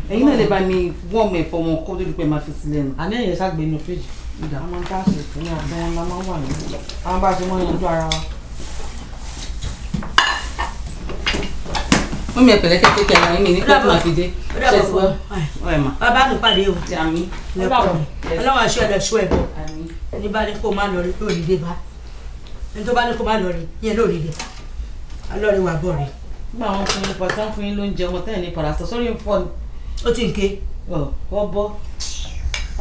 Ẹ̀yin náà lè bá mi wọ́n mẹ́fọ́ wọn kó lórí pé máa fi sílẹ̀ nù. Àní ẹ̀yẹ ṣàgbé inú fíríjì. Àwọn máa ń tàṣe ìpínlẹ̀ àbẹ́ wọn la máa ń wà nínú. Àwọn bá ṣe mọ́ yanjú ara wa. Wọ́n mi ẹ̀pẹ̀lẹ́ kékeré ara yín mi ní kókó máa fi dé. Ṣé ti wọ́? Bàbá mi pàdé o. Ti àmì. Ọlọ́wọ́ aṣọ ẹ̀rọ ṣọ́ ẹ̀bọ̀. Ẹni bá ní kó má lọ rí lórí dé bá. Ẹni tó bá ní kó má lọ rí yẹn lórí dé. Alọ́rí wà bọ̀ rí. Nígbà wọn fún yín pàtàkì fún yín lóúnjẹ wọn tẹ́lẹ̀ ní parasọ sórí ń fọ́ ni. Ó ti ń ké. Wọ́n bọ́.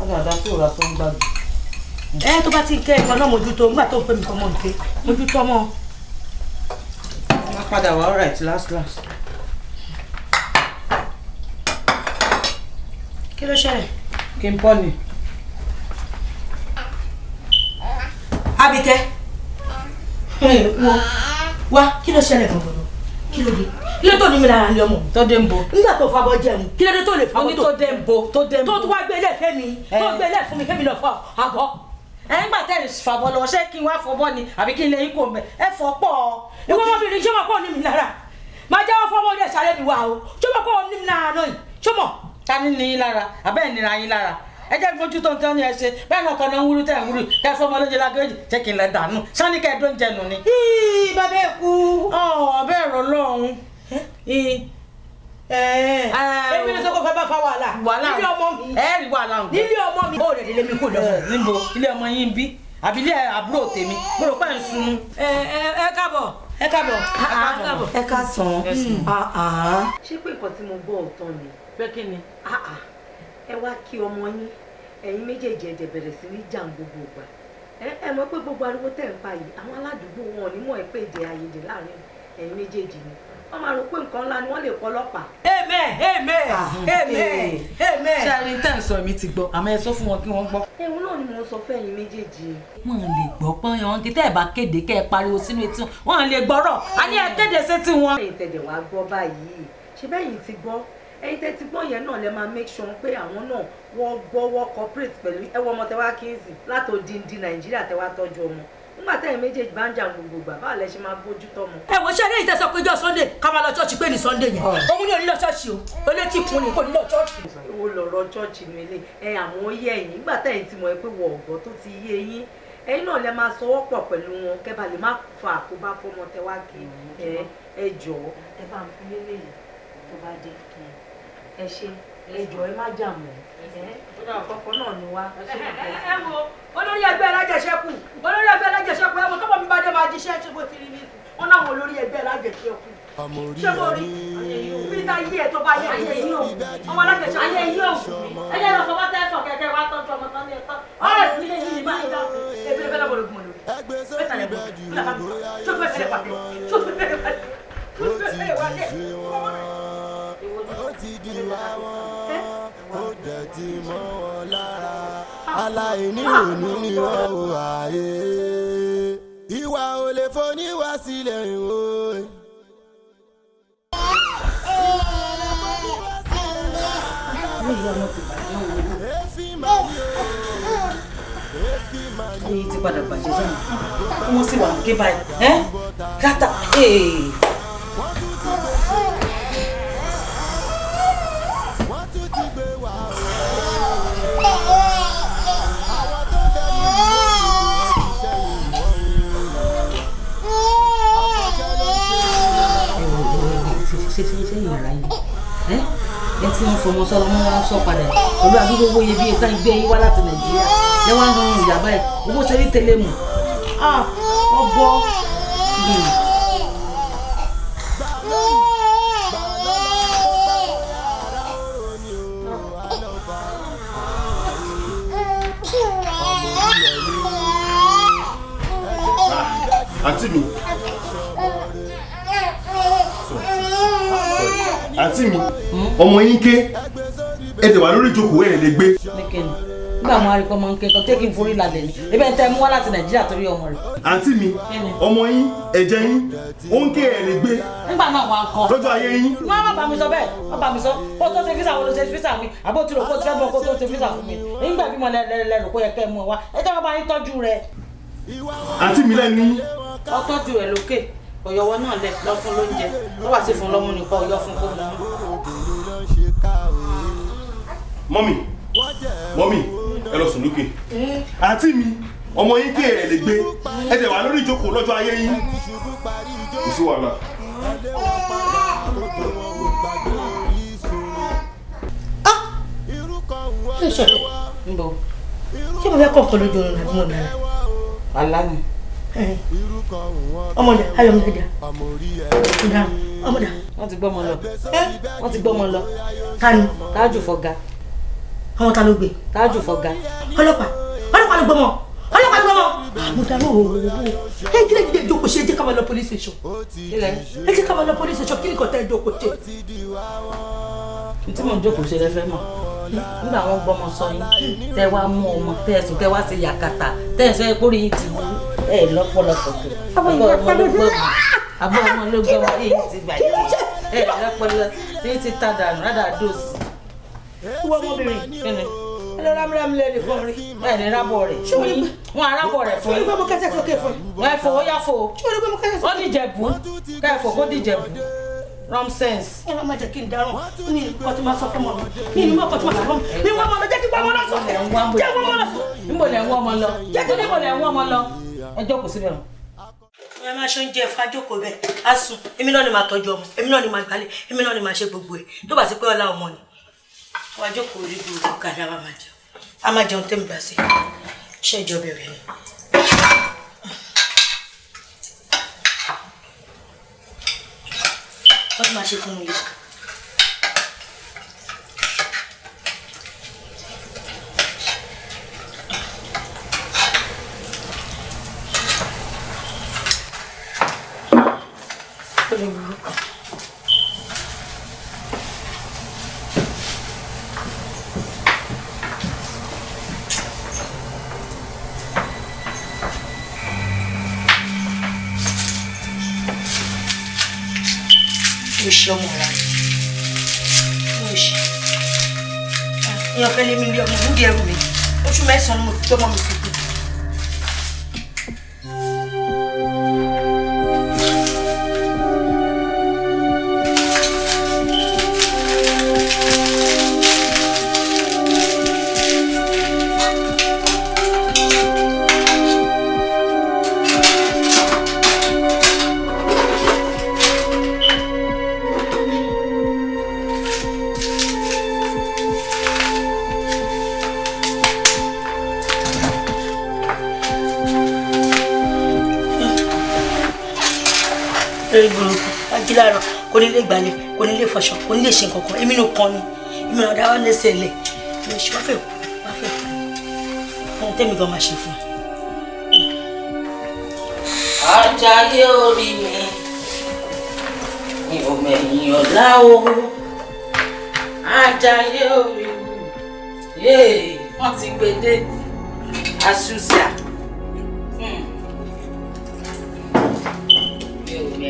Àdàdà tí òrà tó ń gbàgbé. Ẹ tó bá ti ń ké ìwọ náà mójútó nígbà tó ń pè mí kọ́ mọ́ ń ké. Mójútó mọ́. Wọ́n padà wá alright last. Kí ló ṣẹlẹ̀? Kí n pọ́ ni. Àbíkẹ́ wá kí ló ṣẹlẹ̀ gbọ̀ngàn kí ló dé kí ló tó ní mi lára ní ọmọ tó dé ń bo nígbà tó fabọ́ jẹun kí ló dé tó lè fabọ́ tó dé ń bo tó dé ń bo tó wá gbé ilé fẹ́ mi tó gbé ilé fún mi kémi lọ fọ àbọ̀. ẹ ń gbà tẹ́ fàbọ̀ lọ ṣé kí n wá fọbọ́ ni àbí kí n lè yín kò mẹ́ ẹ fọ pọ̀. ìwọ ọmọbìnrin ṣé mo kọ́ ní mi lára máa jẹ́wọ́ fọwọ́ ní ẹ̀sàrẹ́ mi wá o ṣé mo kọ́ ní mi lára náà ṣé mo. ta ni ní yín lára àbẹ́ ẹ̀ nira yín lára ẹ jẹ́ gbójú tó ń tán ní ẹ ṣe bẹ́ẹ̀ náà kan náà ń wúrú tẹ̀ ń wúrú kẹ́ fọmọ lóye lágbèjì ṣé kí n lẹ dànù sani kẹ́ ẹ dó ń jẹnu ni. bàbá ẹ kú. ọbẹ̀ ẹ̀rọ lọ́hùn. èmi ní sọ́kò fẹ́ bá fa wàhálà nílé ọmọ mi. ẹ rí wàhálà ń gbọ́. nílé ọmọ mi. ó rẹ̀ lé mi kó lọ. níbo ilé ọmọ yín bí àbí ilé àbúrò tèmi mo rò pé ẹ̀ ń sunu. ẹ káàbọ̀ ẹ káàbọ̀ ẹ ká sàn. ṣé pé nǹkan tí mo gbọ́ ọ̀tọ̀ ni. pé kí ni. ẹ wá kí ọmọ yín ẹ̀yin méjèèjì ẹ̀jẹ̀ bẹ̀rẹ̀ sí ní jà gbogbo ìgbà ẹ mọ̀ pé gbogbo ariwo tẹ̀ ń pa yìí àwọn aládùúgbò wọn ò ní mọ̀ ẹ́ pé èdè àìyedè láàrin ẹ̀yin méjèèjì ni wọ́n máa rò pé nǹkan ńlá ni wọ́n lè kọ́ ọlọ́pàá. ṣáàrin tẹ́ ń sọ èmi ti gbọ́ àmọ́ ẹ sọ fún wọn kí wọ́n gbọ́. ẹ̀hún náà ni mo sọ fún ẹ̀yin méjèèjì. wọn lè gbọ́ pé wọn kí tẹ́ ẹ̀ bá kéde kẹ́ ẹ pariwo sínú etí wọn lè gbọ́rọ̀ a ní ẹ kéde sétí wọn. ẹ̀yin tẹ̀dẹ̀ wá gbọ́ báyìí ṣe bẹ́yìn ti gbọ́ ẹ̀yin tẹ́ ti gbọ́ yẹn náà lẹ máa make sure pé àwọn náà wọ́n gbọ́ wọ́n cooperate pẹ̀lú ẹwọ́ ọmọ tẹ́wá kínsì láti odindi Nàìjíríà tẹ́wá tọ́jú ọmọ nígbà tẹ́yìn méjèèjì bá ń jà gbogbo gbà báà lẹ ṣe máa bójú tọ́mọ. ẹ wo ṣe eléyìí tẹsán péjọ Sunday ká máa lọ ṣọ́ọ̀ṣì pé ní Sunday yẹn òun ní onílọ ṣọ́ọ̀ṣì o olétí kún ni kò nílọ ṣọ́ọ̀ṣì. owó lọ̀rọ̀ ṣọ́ọ̀ṣì mi lé àwọn ó yẹ ẹ̀yìn nígbà tẹ́yìn ti mọ̀ pé wọ ọ̀gọ́ tó ti yé yín ẹ̀yin náà lẹ máa sọwọ́ pọ̀ pẹ̀lú wọn kẹ́bà lè má fa àkóbá fọmọ tẹ́wá kì ẹ jọ̀ọ́ ẹ bá ń fi lélẹ́yìí tó bá dé ẹ ṣe ẹ jọ̀ọ́ ẹ má jà mọ́ àkọ́kọ́ náà ni wá. ẹ wo olórí ẹgbẹ́ alájẹsẹ́kù ẹ wo tọ́pọ̀ mi bá dé máa jíṣẹ́ ṣé bó ti rí ní wọn náà wọ olórí ẹgbẹ́ alájẹsẹ́kù ṣé mo rí bíta yí ẹ tó bá yẹ ayé yìí o ọmọ alájẹsẹ́kù ayé yìí o ẹyẹ lọ sọ wá tẹ́sán kẹ̀kẹ́ wá tọ́jú ọmọ tán ní ẹ̀tọ́ ọ̀rẹ́ ìdílé yìí ni máa ń dá ebi ẹgbẹ́ lọ́wọ́ lóògùn lórí bẹ́ẹ̀ ni ṣó fẹ́ fẹ́rẹ̀ pàdé ṣó fẹ́ fẹ́rẹ̀ pàdé ṣó fẹ́ fẹ́rẹ̀ pàdé. ó ti di wá wọn ó dẹ̀ ti mọ́ wọn lára aláìní òní ni wọ́n ò àyè ìwà ò lè foníwá sílẹ̀ ìwò. èyí ti padà bàjẹ́ sẹ́yìn wọ́n sì wà ké báyìí gátà ṣe yàrá yìí ẹ tí wọ́n fọmọ sọ ọmọ wọn sọ padà pẹ̀lú àdúgbò owó iyebíye tán gbé yín wá láti Nàìjíríà lẹ́wọ̀n ń rún ìyá báyìí owó ṣe rí tẹ́lẹ̀ mù ọbọ. àǹtí mi àǹtí mi ọmọ yín ké ẹ tẹ̀ wá lórí ìjókòó ẹ̀ lè gbé. nígbà àwọn arìkọ́ ọmọ nǹkan kan tẹ́kì forí lálẹ́ ni ebi ẹ̀ tẹ́ mú wá láti Nàìjíríà torí ọmọ rẹ̀. àǹtí mi ọmọ yín ẹ̀jẹ̀ yín ó ń ké ẹ̀ lè gbé. nígbà náà wà á kọ. lọ́jọ́ ayé yín. wọ́n má bá mi sọ bẹ́ẹ̀ wọ́n bá mi sọ kó tó ṣe físà wo ló ṣe físà mi àbó tí lò kó tó fẹ́ bọ́ kó tó ṣe físà fún mi nígbà bí mo lẹ́rù kó yẹ kẹ́ mú ọ wá ẹ jẹ́ wọ́n bá yín tọ́jú rẹ̀. àǹtí mi lẹ́nu. ọ tọ́jú rẹ̀ lókè ọ̀yọ́wọ́ náà lẹ̀ lọ fún lóúnjẹ tó wà sí fún lọ́mú nìkan ọ̀yọ́ fún kó mọ́. mọ́mì ẹ lọ sùn lókè. àǹtí mi ọmọ yín ké ẹ̀ lè gbé ẹ tẹ̀ wá lórí ìjókòó lọ́jọ́ ayé yín kò sí wàhálà. ṣé ìṣọ̀lẹ̀ níbo ṣé mo fẹ́ kọ́ ọ̀kan lójú oorun àbí mo nà á. aláàmì. ọmọdé ayọ̀mọ̀dé ọmọdé. wọ́n ti gbọ́mọ lọ. wọ́n ti gbọ́mọ lọ. tani. Tájù fọ̀gá. àwọn ta ló gbé. Tájù fọ̀gá. ọlọ́pàá ló gbọ́mọ ọlọ́pàá ló gbọ́mọ. mo dáná òwò ẹ kílẹ̀ kílẹ̀ jókòó ṣe é jẹ́ ká máa lọ police station. ẹ jẹ́ ká máa lọ police station kí ni kò tẹ́ ẹ jókòó ṣe. tí mò ń jókòó ṣe lẹ́fẹ̀ẹ́ mọ̀ nígbà wọn gbọ́mọ sọ yín tẹ́ wá mú ọmọ tẹ́ ẹ sùn tẹ́ wá sí yàkàtà tẹ́ ẹ sọ ẹ kórè yín ti wú ẹ lọ́pọ̀lọpọ̀ tó àbọ̀ ọmọ ló gbọ́ èyí ti bàjẹ́ ẹ lọ́pọ̀lọpọ̀ èyí ti ta dànù rádà dòsì. ìwọ ọmọbìnrin kíni ẹ lọ rámúrámú lẹ́nu fún mi ẹ ní rábọ̀ rẹ̀ wọn arábọ̀ rẹ̀ fún yín. ṣé o ní kẹsẹ̀ sókè fún mi. ẹ fò ó yá fò ó. ṣé o ní kẹsẹ̀ sókè. ó dìjẹ̀bù kẹ́ẹ̀fò kó dìjẹ̀bù nonsense. ẹ lọ́ máa jẹ́ kí n dáràn ní nǹkan tí máa sọ fún ọmọ mi ní nǹkan tí máa sọ fún mi ní wọ́n máa lọ jẹ́ kí n gbọ́ ọmọ náà sọ. jẹ́ wọ́n máa lọ sọ. níbo lẹ̀ ń wọ́ ọmọ lọ níbo lẹ̀ ń wọ́ ọmọ lọ ẹ jókòó síbẹ̀ o. ẹ máa ṣe oúnjẹ ẹ̀fọ́ àjókòó bẹ́ẹ̀ á sùn èmi náà ni màá tọ́jú ọmọ èmi náà ni màá gbálẹ̀ èmi náà ni màá ṣe gbogbo ẹ̀ tó bá ti pé ọlá ọmọ ni. wọ́n á jókòó orí gbogbo kàdá wa máa jẹun a máa jẹun tẹ́mi bá ṣe ṣe ìjọba rẹ̀ ni. wọ́n ti máa ṣe fún mi yìí. Oṣù ọmọ rà oṣù èèyàn fẹ́ lé mi lé ọmọ nídìí ẹrù mi oṣù mẹ́sàn-án ni mo fi tọ́mọ mi sí gbé. Ajíláàrọ̀ kò ní lè gbálẹ̀ kò ní lè fọṣọ kò ní lè ṣe nǹkan kan èmi ló kàn ní èmi náà dáwọ́ lẹ́sẹ̀ lẹ̀ lè ṣe wá fẹ́ kú ohun tẹ́mi gan máa ṣe fún un. Àjàyè orí mi ò mẹ̀yìn ọ̀la o Àjàyè orí mi wọ́n ti gbé dé àṣùṣà.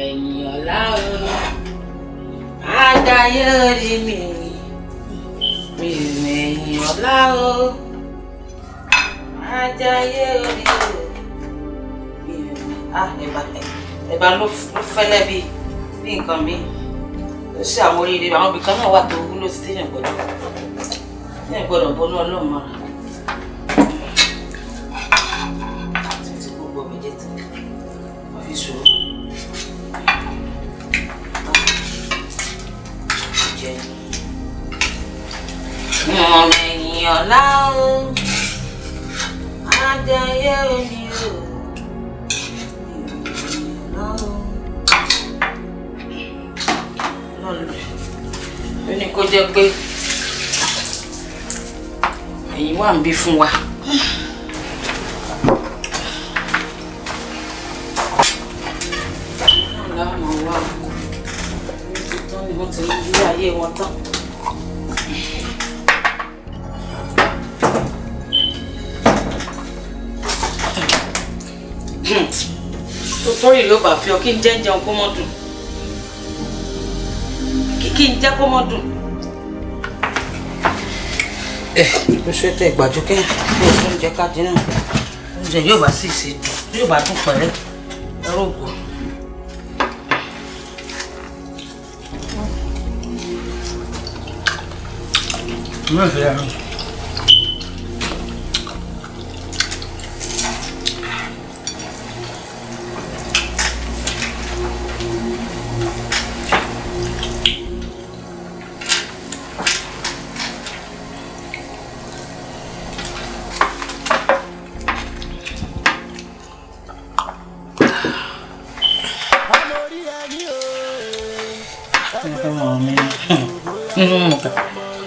Ẹ̀yìn ọ̀la o Àjàyè orí mi ẹ̀yìn ọ̀la o Àjàyè orí o. Ẹ̀bà ló fẹ́lẹ́ bí nǹkan mi ó ṣe àwọn oríire àwọn ibìkan náà wà tó wúlò sí téèyàn gbọ́dọ̀ bọ́nú ọlọ́run mọ́ra. Títí gbogbo mi jẹ́ tán wọ́n fi ṣòro. Ẹ̀yìn ọ̀la o Àjàyè orí o ó ní kó jẹ́ pé ẹ̀yin wà ń bí fún wa. láwọn wà tán ni wọ́n ti ń gbé ayé wọn tán. tó tọ́rì ló bá fi ọ kí n jẹ́ jẹun kó mọ́ dùn kí n jẹ́ kó mọ́ dùn. mo ṣe tẹ ìgbàjú kẹ́ bí o tún jẹ ká dínà oúnjẹ yóò bá sì ṣe dùn yóò bá tún pẹ̀rẹ́ ẹ̀rọ ògbó. mo fẹ́ ara.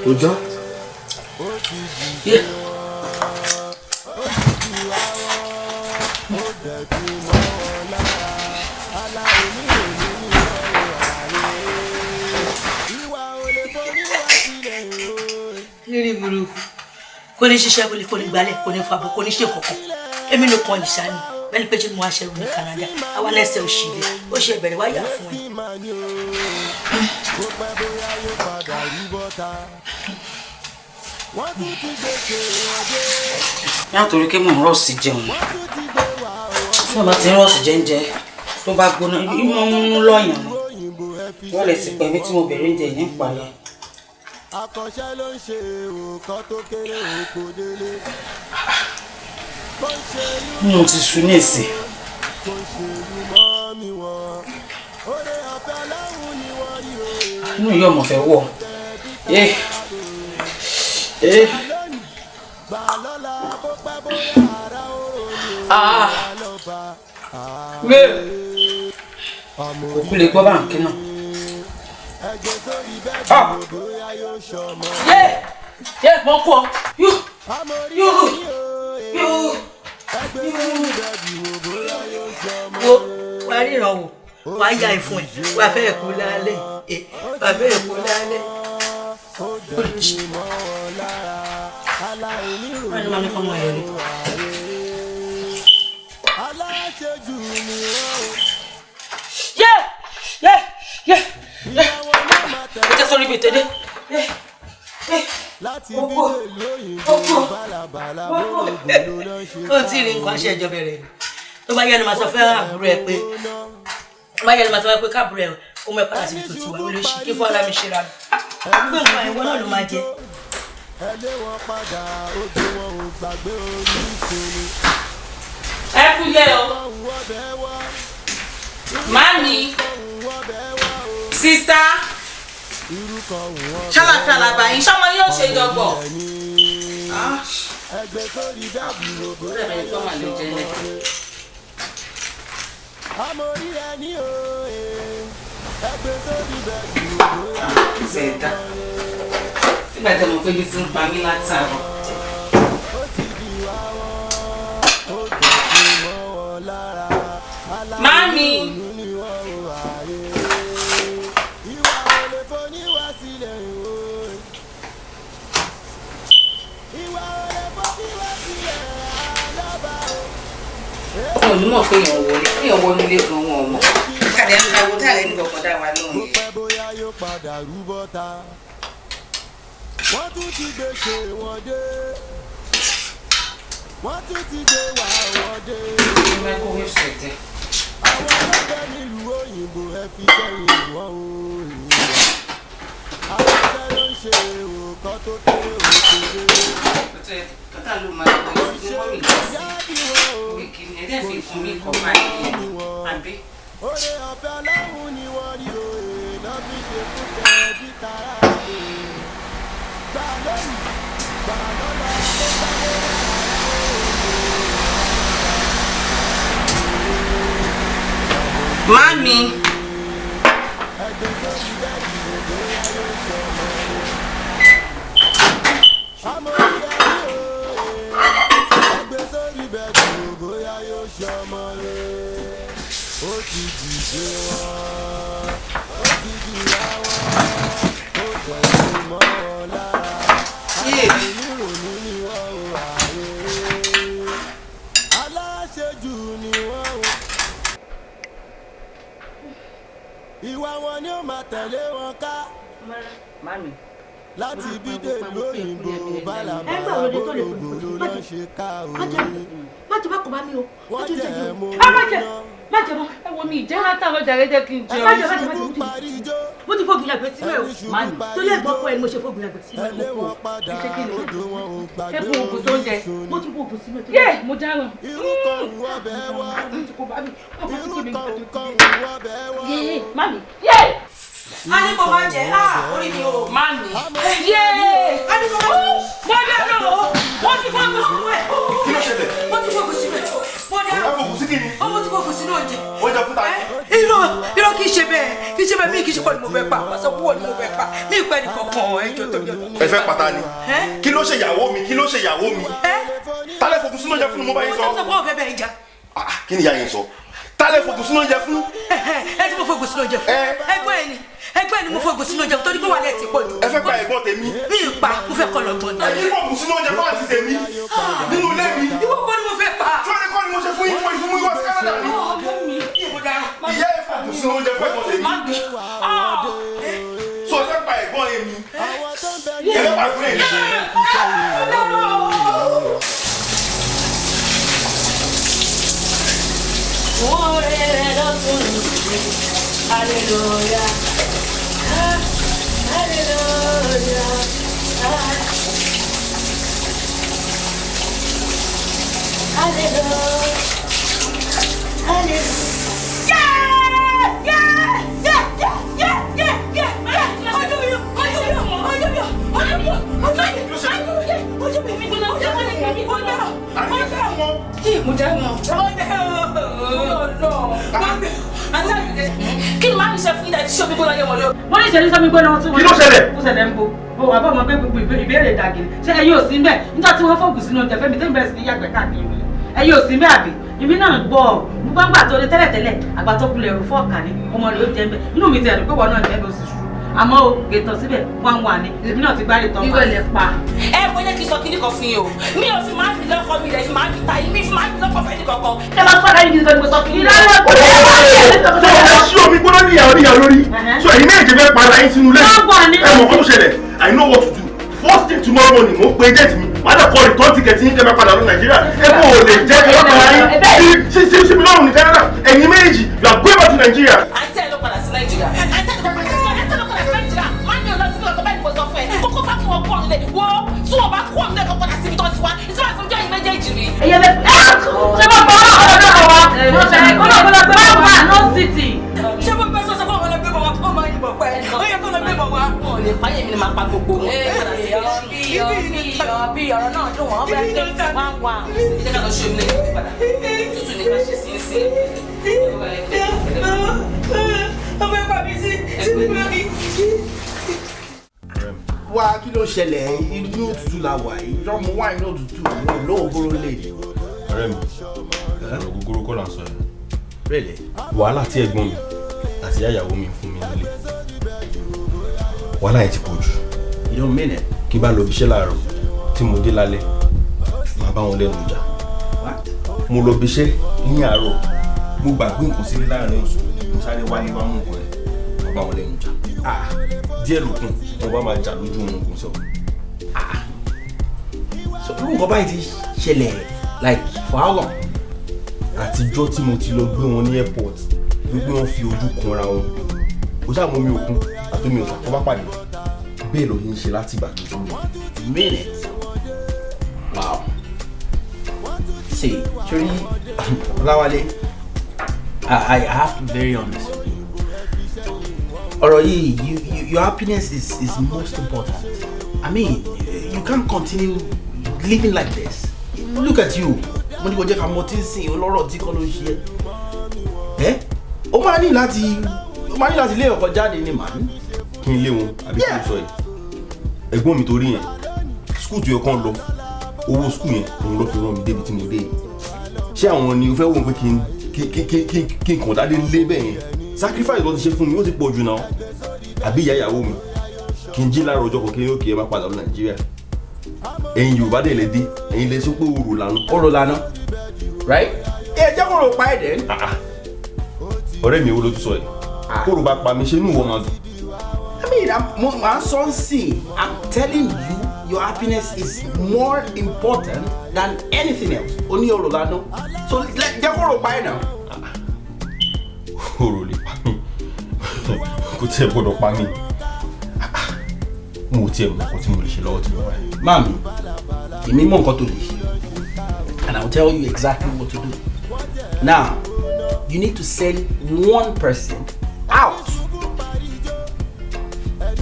Udah? Iya. Rírì burúkú kò ní ṣiṣẹ́ kò ní gbálẹ̀ kò ní fàbọ̀ kò ní ṣe kọ̀kọ̀ èmi ló kàn ìṣá ni bẹ́ẹ̀ni pé ṣé mo wá ṣe rú ní Canada àwa lẹ́sẹ̀ òṣìlẹ̀ ó ṣe bẹ̀rẹ̀ wáyà fún ẹ. Nítorí pé mò ń rọ̀ sí jẹun tí wọ́n bá ti ń rọ̀ sí jẹ́ńjẹ́ tó bá gbóná ìmọ̀ ń lọ́yàn ni wọ́n lè sì pẹ́ mi tí mo bẹ̀rẹ̀ oúnjẹ ní ìpàlẹ̀. Àkànṣe ló ń ṣe òkò tó kéré òkò délé. Mo ti sùn ní ìsìn. Inú yóò mọ̀ fẹ́ wọ̀. Òkú lè gbọ́ báńkì náà. Mo kú ọ. Wo wá ríran wò wá yá ìfún ẹ wá fẹ́ ẹ̀kú lálẹ́ wá fẹ́ ẹ̀kú lálẹ́. Wọ́n ní máa ní fọmọ ẹ̀ rí. Ẹ jẹ́ sórí ibi ìtẹ́dẹ́. Ó tí ì rí nǹkan ṣe ìjọba rẹ̀ tó bá yẹ ni màá sọ fẹ́ àbúrò ẹ pé káàbúrò ẹ kó mọ ẹ padà síbi tó ti wà olóṣì kí fún ara mi ṣe ra gbé nǹkan ẹ̀wọ́ náà ló máa jẹ. Ẹ kúlẹ̀ o. Mami. Sista. Ṣàlàfíà làbà yín ṣọmọ yóò ṣe jọgbọ. Ṣẹ̀dá. Nígbà tí mo pé bí ti ń pa mí látàárọ̀. Mami. Mo ní mọ̀ pé èèyàn wọlé ilé gan wọn ọmọ. Kàdé ń pariwo tá àlẹ́ nígbà kan dá wa lóhùn. Wọ́n tún ti gbé ṣe wọ́n dé. Wọ́n tún ti gbé wà wọ́n dé. Àwọn ọlọ́dẹ nílùú òyìnbó ẹ fi sẹ́yìn wọ́n o. Àwọn ọlọ́dẹ ló ń ṣe òkò tó kéré òkèrè. Kọ́tà ló máa ń bọ̀ ní mọ́mí lọ́sí. Wíkìní ẹ̀dẹ́ fi fún mi kọ́ báyìí. Àbí. Oore ọ̀fẹ́ Ọlọ́run ni wọ́n rí òye náà fi ṣe fún tẹ̀ bí tara rè. Gbà lónìí, gbà lọ́la, ó bá lè rà Mami. Ìwà wọn ni ó máa tẹ̀lé wọn ká. Mami. Láti bí dé lóyìnbó bálàbàlà bólógbòló ló ń ṣe ká òye. Má jẹ bá kò bá mi o. Wọ́n jẹ́ mú má jẹ mọ́. Ẹ wo mi ìjẹ́ látàrọ̀ jàre jẹ́ kí n jẹun. Má jẹ mo ti fògùn yàgbẹ́ sílẹ̀ o. Tó yẹ gbọ́ pọ̀ ẹ ni mo ṣe fògùn yàgbẹ́ sílẹ̀ o. Ẹ bu òògùn tó ń jẹ. Mo ti fògùn sílẹ̀ tó yẹ. Mo dáràn. Mami. A ní kò máa jẹ́ orí mi o. Mami. A ní kò máa jẹ́. Mo dáràn o. Mo ti fògùn sílẹ̀. Kí ló ṣẹlẹ̀? Mo ti fògùn sílẹ̀. Mo dáràn. Ẹ fògùn sí kí ni? Mo ti fògùn sínú oúnjẹ. Oúnjẹ fún ta ni? Irọ́ kì í ṣe bẹ́ẹ̀ mi kì í ṣe kọ́ ni mo fẹ́ pa pàṣẹ púpọ̀ ni mo fẹ́ pa mi ìpẹ́ ni kankan ẹjọ́ tó yẹ. Ẹ fẹ́ pata ni? Kí ló ṣe ìyàwó mi? Kí ló ṣe ìyàwó mi? Tálẹ̀ fògùn sínú oúnjẹ fún mi mo bá yín sọ. Ó sọ pé òun fẹ́ bẹ́ẹ̀ jà. Kí ni ìyá yín sọ? Tálẹ̀ fògùn sínú oúnjẹ fún. Ẹ tí mo fògùn sínú oúnjẹ fún. Ẹgbẹ́ ni mo fògùn sínú oúnjẹ fún torí pé wà lẹ́ẹ̀ ti pọ̀ jù. Ẹ fẹ́ gba ẹ̀gbọ́n tèmi. Mi ì pa mo fẹ́ kọ́ lọ́gbọ́n. Ẹ ní fògùn sínú oúnjẹ fún àti tèmi. Nínú ilé mi. Ìwọ kọ́ ni mo fẹ́ pa. Sọ́ni kọ́ ni mo ṣe fún yín fún ìwọ ẹ̀gbọ́n tèmi. Sọ fẹ́ pa ẹ̀gbọ́n èmi. Ẹ̀fẹ́ pa fún èmi. Hallelujah. Hallelujah. Hallelujah. Hallelujah. Kí ló máa ń ṣe fún ìdá tí ṣọ́bí gbọ́dọ̀ yẹ wọ́n lọ? Wọ́n ní ìṣẹ̀lẹ̀ sọ́mi gbọ́dọ̀ tí wọ́n. Kí ló ṣẹlẹ̀? Ó ṣẹlẹ̀ ń bo. Ó wà bọ́ ọmọ pé gbogbo ìbéèrè dàgìrì. Ṣé ẹ yóò sí mbẹ́? Nígbà tí wọ́n fọ́ọ̀gù sínú oúnjẹ fẹ́mi tẹ́mi bẹ̀rẹ̀ sí ní yàgbẹ́ káàkiri mi. Ẹ yóò sí mbẹ́ àbí? Ibi náà gbọ́ ọ. Mo bá ń gbà tó ní tẹ́lẹ̀tẹ́lẹ̀ àgbà tó kulẹ̀ ẹ̀rù fọ́ọ̀kà ni ọmọ rẹ̀ ó jẹ́ mbẹ́. Inú mi ti ẹ̀rù pé wọ́n náà jẹ́ bó sì ṣù. Àmọ́ o gètò síbẹ̀ wọ́n wà ní. Ibi náà ti gbárí tán. Ìwé lè pa. Ẹ wo yẹ kí n sọ kíní kan fún yín o. Mi ò fi máa ń fi lọ́kọ mi rẹ̀ fi máa ń fi ta yín. Mi fi máa ń fi lọ́kọ fẹ́ ní kankan. Ẹ máa fọ́ra yín kí n sọ ní sọ kí n lọ́wọ́. Ṣé omi gbọ́dọ̀ níyàwó níyàwó lórí? So ẹ̀yin méje fẹ́ para yín sínú lẹ́yìn. Ẹ mọ̀ kó tó ṣẹlẹ̀. I know what to do. First thing tomorrow morning, mo pe jet mi. Wọ́n á dẹ̀ kọ́ return ticket yín kẹ́ máa padà lọ Nàìjíríà. Ẹ kò lè jẹ́ kí wọ́n para yín. Sí mi lọ́rùn ní Canada. Ẹ̀yin méjì, you are going back to Nigeria. Àǹtí ẹ̀ ló padà sí Nàìjíríà. Àǹtí ẹ̀ ló padà sí Nàìjíríà. Má ní ọ̀nà síbi ọ̀tọ̀ báyìí mo sọ fún ẹ. Kókó bá kí wọ́n kú ọ̀nlẹ̀. Wo tí wọ́n bá kú ọ̀nlẹ̀ kan padà síbi tó ti wá. Ìṣúná ìfúnjọ́ yìí méjèèjì rí. Ẹyẹ lẹ ṣé mo gbọ́ ọ̀dọ́ wa? Ṣé mo gbé sọ́sọ́ fún ọ̀rọ̀ gbé bọ̀ wá kó máa yìnbọn pẹ́? Ó yẹ kó lọ gbé bọ̀ wá. Wọ́n ò lè páyé mi ni máa pa gbogbo wọn. Bí ọ̀rọ̀ náà dùn wọ́n bẹ́ẹ̀ pé wá wà. Ìjẹ́ ká lọ ṣe omi lẹ́yìn padà. Tútù ní ká ṣe sí sí. Ọmọ ẹ̀kọ́ mi sí lórí. Wá kí ló ṣẹlẹ̀ inú òtútù la wà yìí ìjọba wà inú òtútù àwọn olóògùn lè. Ọ̀rẹ́ mi, ọ̀rọ̀ gogoro kọ́ là ń sọ yẹn. Really? Wàhálà tí ẹ̀gbọ́n mi àti ìyàwó mi fún mi nílé. Wàhálà yẹn ti pọ̀ jù. You don't mean it? Kí bá lọ ibiṣẹ́ láàárọ̀ tí mo dé lálẹ́, màá bá wọn lẹ́nu ìjà. Mo lọ ibiṣẹ́ ní àárọ̀, mo gbàgbé nǹkan sílé láàárín oṣù, mo sáré wálé wá mú nǹkan ẹ̀, màá bá wọn lẹ́nu ìjà. Díẹ̀ lókun, mo bá máa jà lójú ohun ogun sọ. So irú nǹkan báyìí ti ṣẹlẹ̀ like for how long? Àtijọ́ tí mo ti lọ gbé wọn ní airport wípé wọ́n fi ojú kanra wọn. Ó ṣáà mú mi òkun àtomi ọ̀sà tó bá pàdé. Bẹ́ẹ̀ ló ń ṣe láti ìgbà tó dúró. Minute. Wow. See, Chori, Olawale, I have to be very honest with you. Oroyi, your happiness is most important. I mean, you can't continue living like this. Look at you. Mo ní kó jẹ́ ká mọ̀ tí ń sìn olóró tí kọ́ ló ń ṣe ẹ́. Ó máa ní láti lé ọkọ jáde ní màá ní. Kí n lé wọn àbí kí n sọ yìí? Ẹ̀gbọ́n mi torí yẹn, skul tó yẹ kán lọ, owó skul yẹn òun ló fi rán mi débi tí mo dé yìí. Ṣé àwọn ni o fẹ́ wò pé kí n kàn dáadé lé bẹ́ẹ̀ yẹn? Sacrifice ló ti ṣe fún mi, ó ti pọ̀ jù náà. Àbí ìyá ìyàwó mi, kí n jí láàárọ̀ ọjọ́ kan kí n ó kì í má padà lọ Nàìjíríà. Ẹ̀yin Yorùbá dẹ̀ lè dé, ẹ̀yin lè sọ pé òrò lànà. Òrò lànà, right? Ẹ jẹ́ kó rò pa ẹ̀ dẹ̀. Ọ̀rẹ́ mi wo ló tún sọ yìí? Kó rò bá pa mi ṣe inú ìwọ máa dùn. I mean, I'm telling you, your happiness is more important than anything else. Only your Rolando. So let go by now. Òrò lè pa mí. Kò tiẹ̀ gbọ́dọ̀ pa mí. Mo tiẹ̀ mọ̀ nǹkan tí mo lè ṣe lọ́wọ́ tí mo wà yìí. Mami, èmi mọ̀ nǹkan tó lè ṣe. And I'll tell you exactly what to do. Now, you need to send one person out.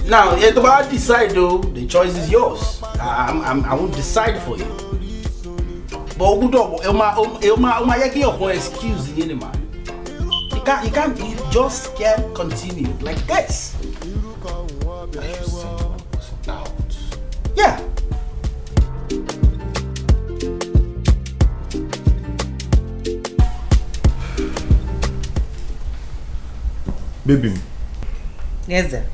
Now, if I decide though, the choice is yours. I won't decide for you. But excuse you, man. You just can't continue like this. Yeah. Baby. Yes, sir.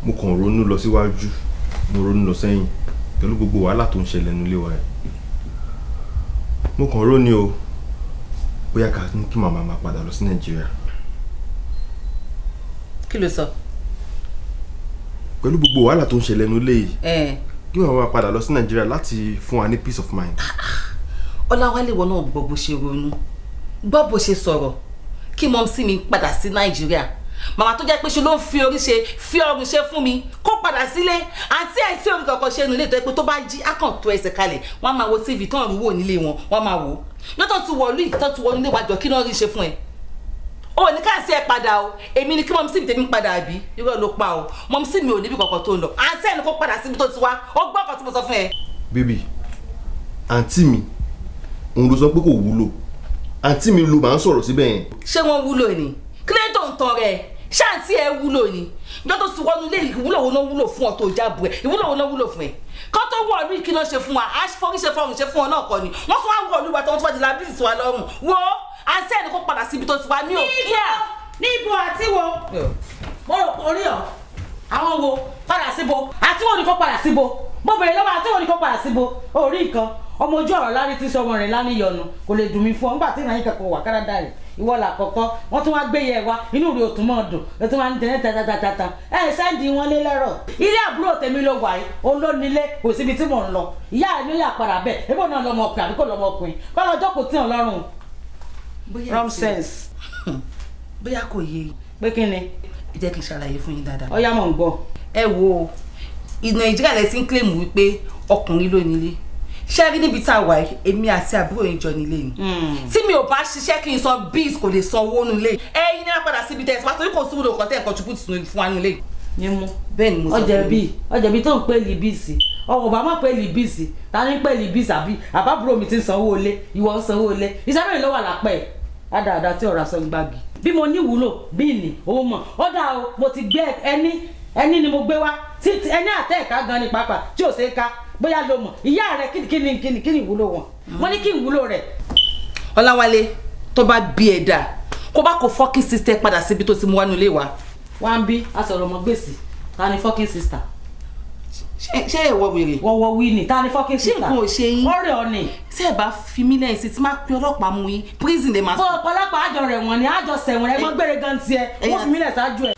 Mo kàn ronú lọ síwájú, mo ronú lọ sẹ́yìn pẹ̀lú gbogbo wàhálà tó ń ṣẹlẹ̀ nílé wa yìí. Mo kàn rò ní o bóyá ká ní kí màmá máa padà lọ sí Nàìjíríà. kí ló sọ. pẹ̀lú gbogbo wàhálà tó ń ṣẹlẹ̀ nílé yìí kí wọ́n máa padà lọ sí Nàìjíríà láti fún wa ní peace of mind. Ọláwálé wọn náà gbọ́ bó ṣe ronú gbọ́ bó ṣe sọ̀rọ̀ kí mọ́mísí mi padà sí Nàìjíríà màmá tó jẹ́ pé ṣe ló ń fi orí ṣe fi ọrùn ṣe fún mi kó padà sílé àti àìsí omi kankan ṣe nílé tó yẹ pé tó bá jí á kàn tó ẹsẹ̀ kalẹ̀ wọ́n á máa wo TV tó ń wò nílé wọn wọ́n á máa wò lọ́tọ̀ tí wọ́ọ́lù ìtọ́ tí wọ́ọ́lù nílé wájọ kí náà rí ṣe fún ẹ. o ní ká sí ẹ padà o èmi ni kí mọ́mísí mi tèmi padà àbí irọ́ ló pa o mọ́mísí mi ò níbi kankan tó ń lọ àti ẹni kó padà síbi tó ti wá ó gbọ́ ọkọ̀ tí mo sọ fún ẹ. bébì àǹtí mi òun ló sọ pé kò wúlò àǹtí mi ló máa ń sọ̀rọ̀ síbẹ̀ yẹn. ṣé wọ́n wúlò ni kílẹ̀ tó ń tan rẹ̀ ṣáàtì ẹ wúlò ni ìjọ tó ti wọnú ilé ìwúlò wo ló wúlò fún ọ tó jábọ̀ ẹ ìwúlò wo ló wúlò fún ẹ kó tó wọ ọdún kí ló ṣe fún wa á fọríṣe fọrùn ṣe fún ọ náà kọ ni wọ́n tún wá wọ ọdún wa tó wọ́n tún wá di lábísì sí wa lọ́rùn wo àṣẹ ẹni kó padà síbi tó ti wá ní òkè à. níbo àti wo mo rò orí ọ àwọn wo padà síbo àti wo ni kó padà síbo mo bèrè lọ́wọ́ àti wo ni kó padà síbo orí nǹkan ọmọ ojú ọ̀rọ̀ lárí tí sọmọ rẹ̀ lánìyọnu kò lè dùn mí fún ọ nígbà tí ìrìn kankan wà Canada rẹ̀ ìwọ là kọ́kọ́ wọ́n tún wá gbé yẹ wa inú rẹ̀ ò tún mọ́ dùn ó tún wá ń tẹ̀lé tàtàtàtà sẹ́ndì wọn lé lẹ́rọ̀ ilé àbúrò tèmi ló wà yìí òun ló nílé kò síbi tí mò ń lọ ìyá ẹ̀ ló yà padà bẹ́ẹ̀ ebó náà lọmọ ọkùnrin àbí kò lọmọ ọkùnrin kọ́ lọ́jọ́ kò tí ò lọ́rùn. wrong sense. bóyá kò yé pé kí ni. ẹ jẹ́ kí n ṣàlàyé fún yín dáadáa. ọ̀yá mọ̀ ń gbọ́. ẹ wo Nàìjíríà lẹ́sìn claim wípé ọkùnrin ló nílé ṣé rí níbi tá a wà èmi àti àbúrò yín jọ nílé ni tí mi ò bá ṣiṣẹ́ kí n san bills kò lè san owó nílé ẹ̀yin ní apàdà síbi tẹ̀sí pàtó kò sí wúlò kọ́tẹ́ ẹ̀kọ́ tukú tìǹbù fún wa nílé. yín mú bẹ́ẹ̀ ni mo sọ fún mi. ọjàbí tó ń pè libisi ọkọ̀ bá má pè libisi ta ni ń pè libisi àbí àbábúrò mi ti ń sanwó ilé ìwọ ń sanwó ilé iṣẹ́ mẹ́rin ló wà lápẹ́ àdáadáa tí ọ̀rọ̀ aṣọ ń gbági. bí mo ní ìwúlò bí ní owó mọ̀ ó dà o mo ti gbé ẹni ni mo gbé wá tí ẹni àtẹ ẹ̀ka gan ni pàápàá tí ò ṣe é ká bóyá ló mọ̀ ìyá rẹ̀ kí ni ìwúlò wọn wọ́n ní kí ìwúlò rẹ̀. Ọláwálé tó bá bí ẹ dà kó bá kó fọ́kì sister padà síbi tó ti mú wánú ilé wa. wá ń bí aṣọ̀rọ̀ ọmọ gbèsè ta ni fọ́kì sister. ṣé ìwọ wèrè. wọ́wọ́ wí ni ta ni fọ́kì sister. ṣé nǹkan ò ṣe yín. ọ̀rẹ́ ọ ni. tí ẹ bá fi mí lẹ́yìn sí ti máa pe ọlọ́pàá mú yín prison lè máa sọ. ọ̀pọ̀lọpọ̀ àjọ rẹ̀ wọ̀n ni àjọ sẹ̀wọ̀n ẹ̀ mọ́ gbére gan tiẹ̀ wọ́n fi mí lẹ̀ ṣáájú ẹ̀.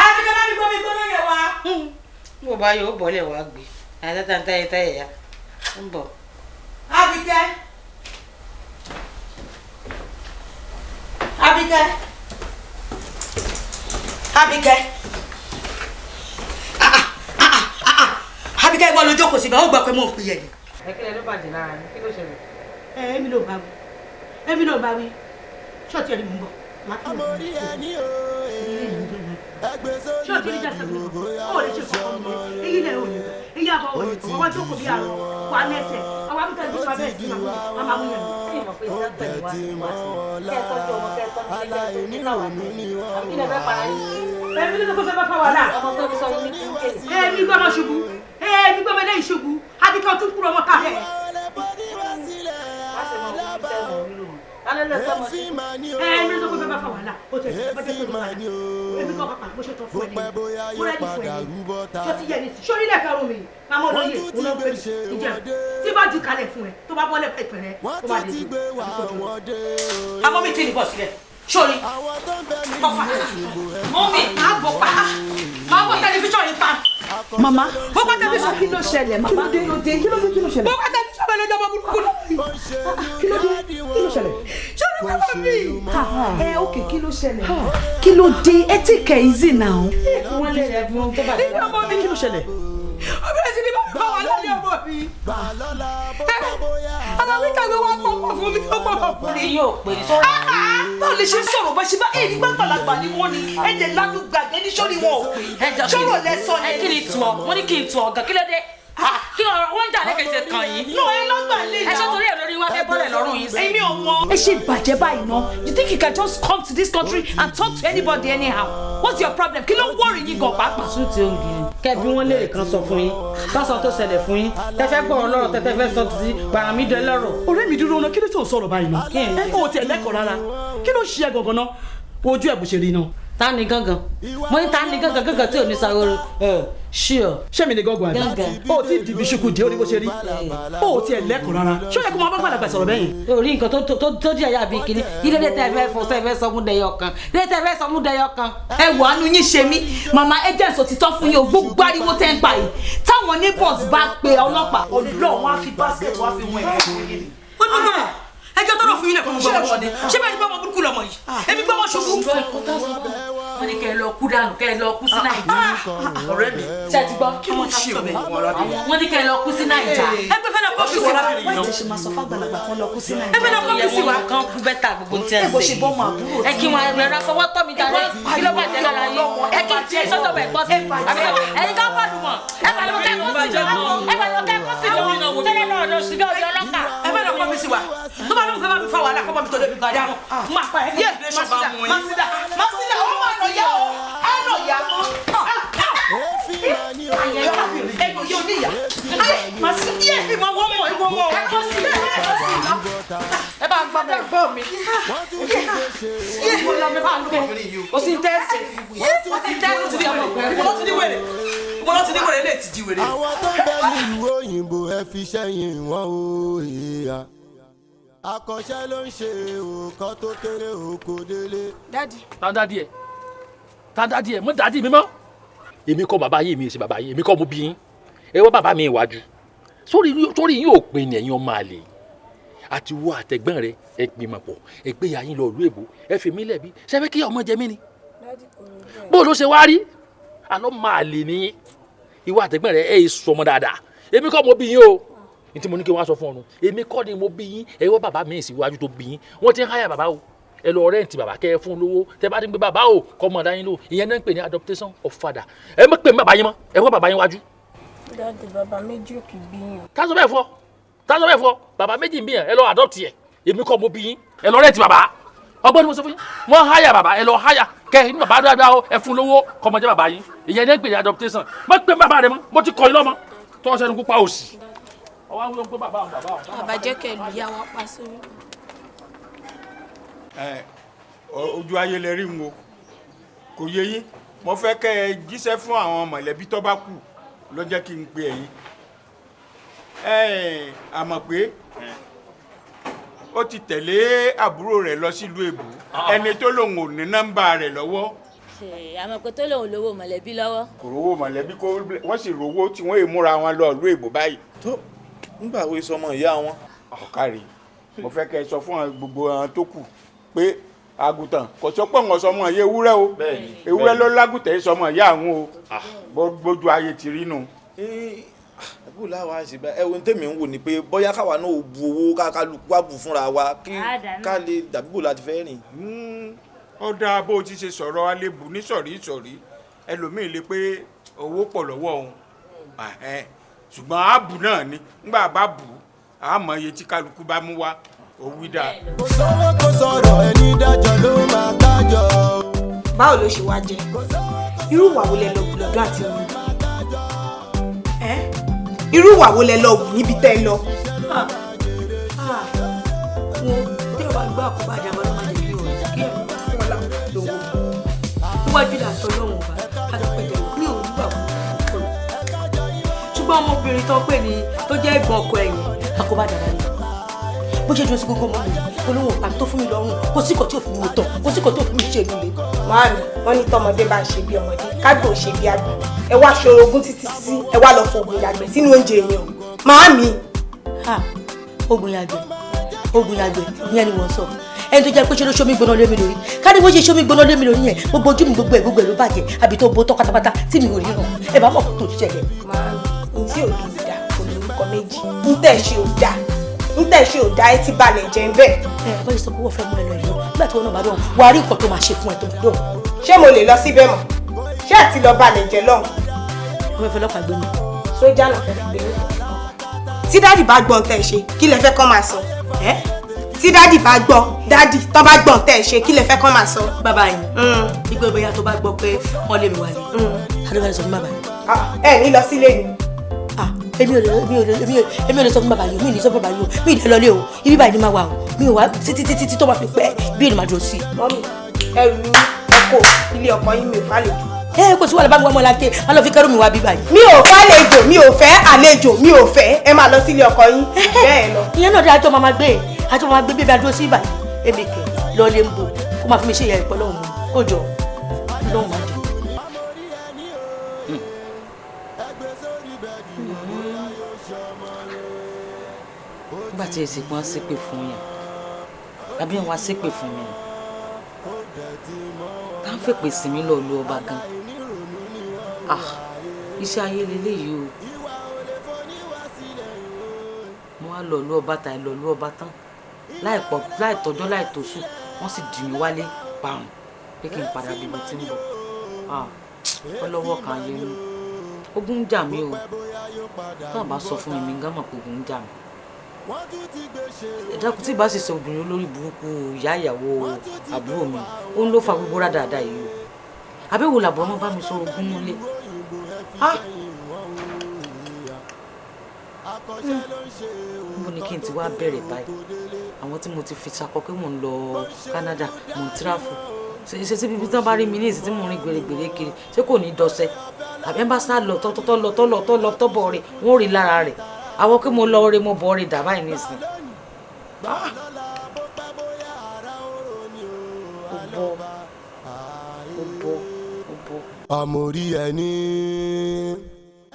Àbíkẹ́ bá mi gbọ́ mi gbóná yẹn wá. bó bá yóò bọ́lẹ̀ wá gbé àtàtà táyẹ̀ ya ń bọ̀. Àbíkẹ́. Àbíkẹ́ ìwọ ló jókòó síbẹ̀ ó gbà pé mò ń pè yẹn ni. ẹ̀kẹ́lẹ́ ló bàjẹ́ lára mi kí ló ṣẹlẹ̀. èmi ló bá wí ṣọ́ọ̀tì ẹ̀rí mú bọ̀ amórí ẹni o ẹgbẹ́ sórí bẹ́ẹ̀ ni bóyá ó ṣọmọ rẹ̀ èyí lẹ̀ òní èyí àbọ̀ òní ọwọ́ jókòó bí àrùn wà lẹ́sẹ̀ ọwọ́ àbúkẹ́ bí wọ́n bẹ́ẹ̀ sí àmàmúyẹ̀ ẹ̀yìn mọ̀ pé ìṣẹ́ pẹ̀lú wa kẹ́ẹ̀tọ́jú ọmọ kẹ́ẹ̀tọ́jú aláìní òní ni wọ́n ilẹ̀ bẹ́ẹ̀ para yín èmi ní kó fẹ́ bá fà wà náà ọmọ tó ń sọ yín ní kéèké èmi gbọ́mọ ṣubú èmi gbọ́mọ lẹ́yìn ṣubú Àbíkẹ́ ọtún kúrò ọmọ káfẹ́ èmi ní kó fẹ́ bá fà wà náà ó tẹ̀ ẹ́ bọ́jẹ́ tó máa ní èmi kọ́ pàpà mo ṣe tọ́ fún ẹ lẹ́yìn mo rẹ́ ní fún ẹ lẹ́yìn tó ti yẹ ní sí sórí lẹ́ẹ̀kẹ́ ọ̀run mi àmọ́ olóyè òun náà pè mí ìjẹ́ tí bá ju kalẹ̀ fún ẹ tó bá bọ́lẹ̀ pẹ̀pẹ̀ rẹ tó bá dé tó àmọ́ mi ti ní bọ̀ sílẹ̀ sórí ọ̀fà mọ́mí máa bọ̀ pa máa bọ̀ tẹlifíṣàn yìí pa. mama bó bá tẹlifíṣàn kí ló ṣẹlẹ̀ mama kí ló dé kí ló ṣẹlẹ̀. bó bá tẹlifíṣàn bẹ̀rẹ̀ lọ́jọ́ burúkú náà. kí ló ṣẹlẹ̀. sórí bàbá mi. ok kí ló ṣẹlẹ̀. kí ló dé ẹ tí kẹ̀ easy now. wọ́n lè rẹ̀ fún tó bá dé. nínú ọmọ mi kí ló ṣẹlẹ̀. ó bẹ̀rẹ̀ sí ní bá wà lálẹ́ ọmọ mi. àwọn wíkàgbé wa pọ̀ fún mi ó pọ̀ fún mi. yóò pè sọ́ra. báwo lè ṣe sọ̀rọ̀ bá ṣe bá èyí gbàgbàlagbà ni wọ́n ní ẹ̀jẹ̀ lánàá gbàgbé ní sórí wọn ò pè sọ̀rọ̀ lẹ́sọ̀ ni. kí ni tu ọ mo ní kí n tu ọ̀gá kí ló dé kí ọ̀rọ̀ wọ́n ń jà lẹ́kẹ̀ẹ́sẹ̀ kan yìí. nù ẹ lọ́gbà lè yà. ẹ ṣe torí ẹ̀ lórí wá fẹ́ bọ́lẹ̀ lọ́rùn yìí sí. èmi ò mọ. ẹ ṣe bàjẹ́ báyìí ná you think you can just come to this country and talk to anybody anyhow what's your problem kí ló ń wọ́ọ̀rì yín gan pàápàá. sùn tí ó ń gidi kẹbí wọn lè kan sọ fún yín tọ́sọ tó ṣẹlẹ̀ fún yín tẹ́fẹ́ gbọ́rọ̀ lọ́rọ̀ tẹ́fẹ́ sọ sí paramídẹ́ lọ́rọ̀. ọ̀rẹ́ mi dúró náà kí ló tó sọ̀rọ̀ báyìí náà ẹ kò tiẹ̀ lẹ́kọ̀ọ́ rárá kí ló ṣe é gangan náà ojú ẹ̀ bó ṣe rí náà ta ni gangan mo ní ta ni gangan tí ò ní sahoro sure. ṣé mi ni gángan àbí o ti dìbì ṣukú di orí bó ṣe rí o ti ẹ̀ lẹ́kọ̀ọ́ rárá ṣé o yẹ kó máa bá gbàlagbà sọ̀rọ̀ bẹ́yìn. orí nǹkan tó di àyà bíi kìíní ilé tẹ fẹ́ fọ tẹ fẹ́ sọmú dẹyọ kan ilé tẹ fẹ́ sọmú dẹyọ kan. ẹ wọ àánú yín ṣe mí màmá agents òtítọ́ fún yín o gbogbo ariwo tẹ́ ń pa yìí táwọn neighbors bá pe ọlọ́pàá ọlọ́ọ̀ wọn á fi basket wọn á fi wọn ẹ̀ ẹjọ́ tó lọ fún yín lẹ́kọ̀ọ́ gbọ́ ọmọdé ṣé bẹ́ẹ̀ ni gbọ́ ọmọ burúkú lọmọ yìí èmi gbọ́ ọmọ ṣubú. wọ́n ní kẹ́ ẹ lọ kú dànù kẹ́ ẹ lọ kú sí Nàìjà. ọ̀rẹ́ mi ṣe ti gbọ́ kí ló ń ṣe òun wọ́n ní kẹ́ ẹ lọ kú sí Nàìjà. ẹgbẹ́ fẹ́ lọ kọ́ kí sí wa wọ́n ti ṣe máa sọ fàgbàlagbà kan lọ kú sí Nàìjà. ẹgbẹ́ lọ kọ́ kí sí wa kan kú bẹ́tà gbogbo tí ẹ ń ṣe. ẹ bó ṣe bọ́ ọmọ àbúrò ẹ kí wọn ẹgbẹ́ fọwọ́ tọ́ mi dáná kí ló bàjẹ́ lára yín ẹ kí tí sọ́tọ̀ bẹ̀ gbọ́ sí ẹ̀yin ká pàdùn mọ̀ ẹ bá lọ kẹ́kọ̀ọ́ sí lọ́wọ́ ẹ bá lọ kẹ́kọ̀ọ́ sí lọ́wọ́ tẹ́lẹ̀ náà lọ sí ọjọ́ ọlọ́kà. ẹ bá lọ kọ́ mi sí wa tó bá lóun fẹ́ bá mi fa wàhálà kọ́ bá mi tó débi gbàdá wọn máa pa ẹ̀ yé Masida ó máa nọ yá o á nọ yá mọ́. ẹ̀gbọ́n yóò níyà Masida yé ìmọ̀ wọ́n mọ̀ ìwọ̀n mọ̀ ẹ bá ń gbọ́ bẹ́ẹ̀ gbọ́ mi. o sì ń tẹ́sí o sì ń tẹ́sí ti ọmọ ìgbọ́n ti ní wèrè ìgbọ́n ti ní wèrè lè ti di wèrè. àwọn tó ń bẹ nílùú òyìnbó ẹ fi sẹ́yìn wọn o ìyá akọ́ṣẹ́ ló ń ṣe òkọ́ tó kéré òkò délé. dádì. tá dádì ẹ mọ dádì mi mọ. èmi kọ́ bàbá yìí mi ṣe bàbá yìí èmi kọ́ mo bí yín ẹ wọ́n bàbá mi ìwájú sórí yín ò pin ní ẹ̀yin ọmọ àlè àti wo àtẹ̀gbọ́n rẹ ẹ gbìmọ̀ pọ̀ ẹ gbé ya yín lọ ìlú èbó ẹ fi mí lẹ̀bi ṣe fẹ́ kí ọmọ jẹ mí ni. bó ló ṣe wá rí àlọ́ máa lè ní ìwọ àtẹ̀gbọ́n rẹ ẹ sọmọ dáadáa èmi kọ́ mo bí yín o ní tí mo ní kí wọ́n á sọ fún ọ nù èmi kọ́ ni mo bí yín ẹ wọ́n bàbá mi ìsíwájú tó bí yín wọ́n ti ń háyà bàbá o ẹ lọ rẹ́ǹtì bàbá kẹ́ ẹ fún lówó tẹ bá ti ń gbé bàbá o kọ́ mọ̀ dáyín lò ìyẹn náà ń pè ní adoption of father ẹ mọ̀ pé bàbá yín mọ́ ẹ wọ́n bàbá yín wájú. dáàdì bàbá méjì ò kì í bí yín. tá a sọ bẹ́ẹ̀ fọ bàbá méjì ń bí yẹn ẹ lọ adopt yẹ èmi kọ́ mo bí yín ẹ lọ rẹ́ǹtì bàbá ọgbọ́n ni mo sọ fún yín wọ́n háyà bàbá ẹ lọ háyà kẹ́ ní bàbá dáadáa o ẹ fún lówó kọ́ mọ̀ jẹ́ bàbá yín ìyẹn náà ń pè ní adoption mọ̀ pé bàbá rẹ mọ́ mo ti kọ́ yín lọ́mọ tọ́ sẹ́nu kópa òsì àbájẹ́ kẹlù yá wa pa sórí. ojú ayé lè rí n wo kò yé yín mo fẹ́ kẹ́ ẹ jíṣẹ́ fún àwọn mọ̀lẹ́bí tó bá kù ló jẹ́ kí n pe ẹ̀yin àmọ̀ pé ó ti tẹ̀lé àbúrò rẹ̀ lọ sílùú èbó ẹni tó lòun ò ní nọ́mbà rẹ̀ lọ́wọ́. àmọ́ pé tó lòun lówó mọ̀lẹ́bí lọ́wọ́. kò rówó mọ̀lẹ́bí kó wọ́n sì rówó tí wọ́n èèmúra wọn lọ ìlú èbó báyìí. tó nígbà wo sọmọ ìyá wọn. ọ̀kárí mo fẹ́ kẹ́ ẹ sọ fún gbogbo àwọn tó kù pé àgùntàn kò sọ pé wọn sọmọ ìyá ewúrẹ́ o ewúrẹ́ ló lágùntàn sọmọ ìyá àwọn o gbójú ayé ti rí nù. àbúrò láwa ṣe bá ẹwọn tèmi ń wò ni pé bóyá káwa náà ò bu owó kálukú wá bù fúnra wa kí ká lè dàbíbò láti fẹ́ rìn. ó dáa bó o ti ṣe sọ̀rọ̀ alébù ní sọ̀rí ẹlòmíì lè pé owó pọ̀ lọ́wọ́ òun ṣùgbọ́n àbù náà ni ngbà bá bù àmọ́ iye tí kálukú bá mú wá òwú dáa. kò sówó kò sọ̀rọ̀ ẹni dájọ́ ló máa dájọ́. báwo ló ṣe wá jẹ irú ìwà wo lẹ lọ wù lọ́dọ̀ àti ọmọ irú ìwà wo lẹ lọ wù níbi tẹ́ ẹ lọ. wọn tí o bá gbọ́ àkóbá àjàmọ́ ló máa jẹ́ kí o kí ẹ̀ fún ọ láwọn lówó níwájú ìdàtọ̀ lọ́wọ́ bá adọ́pẹ̀jẹ̀ ní òun gbà wọ́n ṣùgbọ́n ọmọbìnrin tó pè ní tó jẹ́ ìgbọ̀n ọkọ ẹ̀yìn àkóbá àjàmọ́ ni bó ṣe dúró sí gbogbo ọmọ mi olówó àti tó fún mi lọ́rùn kò sí kò tí ò fún mi tọ̀ kò sí kò tí ò fún mi ṣe nílé. Màámi wọ́n ní tọmọdé bá ń ṣe bí ọmọdé kágbó ṣe bí àgbà ẹ wá ṣorogún títí sí ẹ wá lọ fọ oògùn yàgbẹ́ sínú oúnjẹ yẹn o Màámi. oògùn yàgbẹ́ ìyẹn ni wọ́n sọ ẹni tó jẹ́ pé ṣe ló ṣomi gbóná lé mi lórí káni bó ṣe ṣomi gbóná lé mi lórí yẹn gbogbo ojú mi gbogbo ẹ̀ ló bàjẹ́ àbí tó bó tọ́ pátápátá tí mi ò rí hàn ẹ bá mọ̀ kó tó ṣẹlẹ̀. Màámi n tí ò dùn dá kò ní orúkọ méjì n tẹ̀ ṣe ò dá ẹ ti balẹ̀ jẹ́ ń bẹ́ẹ̀. ẹ bá yẹ sọ pé wọ́n fẹ́ mú ẹ lọ ìlú nígbà tí wọ́n náà bá dọ̀hún wàá rí nǹkan tó máa ṣe fún ẹ tó bá dọ̀hún. ṣé mo lè lọ síbẹ̀ mọ́ ṣé àti lọ balẹ̀ jẹ́ lọ́hùn. wọ́n fẹ́ lọ́pàá gbé mi. sójà náà fẹ́ fi gbé mi. tí dáàdì bá gbọ́n tẹ̀ ṣe kí lẹ fẹ́ kọ́ máa sọ. tí dáàdì bá gbọ́ dáàdì tó bá gbọ́n tẹ̀ ṣe kí lẹ fẹ́ kọ́ máa sọ. bàbá yìí ìgbẹ́ bóyá tó bá gbọ́ pé wọ́n lé mi wálé adébáyé sọ fún bàbá yìí. ẹ ní lọ sílé ni. èmi ò lè sọ fún bàbá yìí mi ò lè sọ fún bàbá yìí o mi ì lè lọlé o ibi báyìí ni máa wà o mi ò wá títí tó máa fi pẹ́ bí ènìyàn máa dúró sí. mọ́mí ẹrù ẹ kò ilé ọkọ yín mi ò fẹ́ àlejò. Kò sí wàhálà bá mi wọ́n mọ́ láńké má lọ fi kẹ́rù mi wá bí báyìí. mi ò fẹ́ àlejò mi ò fẹ́ àlejò mi ò fẹ́ ẹ máa lọ sílé ọkọ yín bẹ́ẹ̀ lọ. ìyẹn náà dé àjọ máa gbé bébí adúró sí ìbàdí èmi kẹ lọ lé ń bò kó máa fi mi ṣe ìyá ìpọ́ lọ́hùn mi kó jọ lọ́hùn máa jẹ. nígbà tí èsì pọ́n ṣépè fún yẹn àbí wọn wá ṣépè fún mi tá ń fèpè sí mi lọ lu ọba gan iṣẹ́ ayé leléyìí o mo wá lọ lu ọba tàì lọ lu ọba tán láì tọjọ́ láì tóṣù wọ́n sì dì mí wálé parun pé kí n padà bí mo ti ń bọ̀ ọlọ́wọ́ kan yé mi ogun ń jà mí o tó àbá sọ fún mi gán mọ̀ pé ogun ń jà mí ẹ̀dákun tí ìbá sì sọ obìnrin olórí burúkú ìyá ìyàwó àbúrò mi òun ló fa gbogbo rádaràda yìí o àbẹ̀wò làbọ̀ ọmọ bá mi sọ ogún nílé mo ní kí n ti wá bẹ̀rẹ̀ báyìí àwọn tí mo ti fi sakọ pé mò ń lọ Canada mò ń tíráfù ṣe tí bíbí tán bá rí mi ní ìsìn tí mò ń rìn gbèrègbèrè kiri ṣé kò ní dọ̀sẹ̀ àbí ẹ̀ bá sá lọ tọ́bọ̀ rẹ̀ wọ́n rí lára rẹ̀ àwọn pé mo lọ rẹ̀ mo bọ̀ rẹ̀ dà báyìí nísìn. àmórí ẹni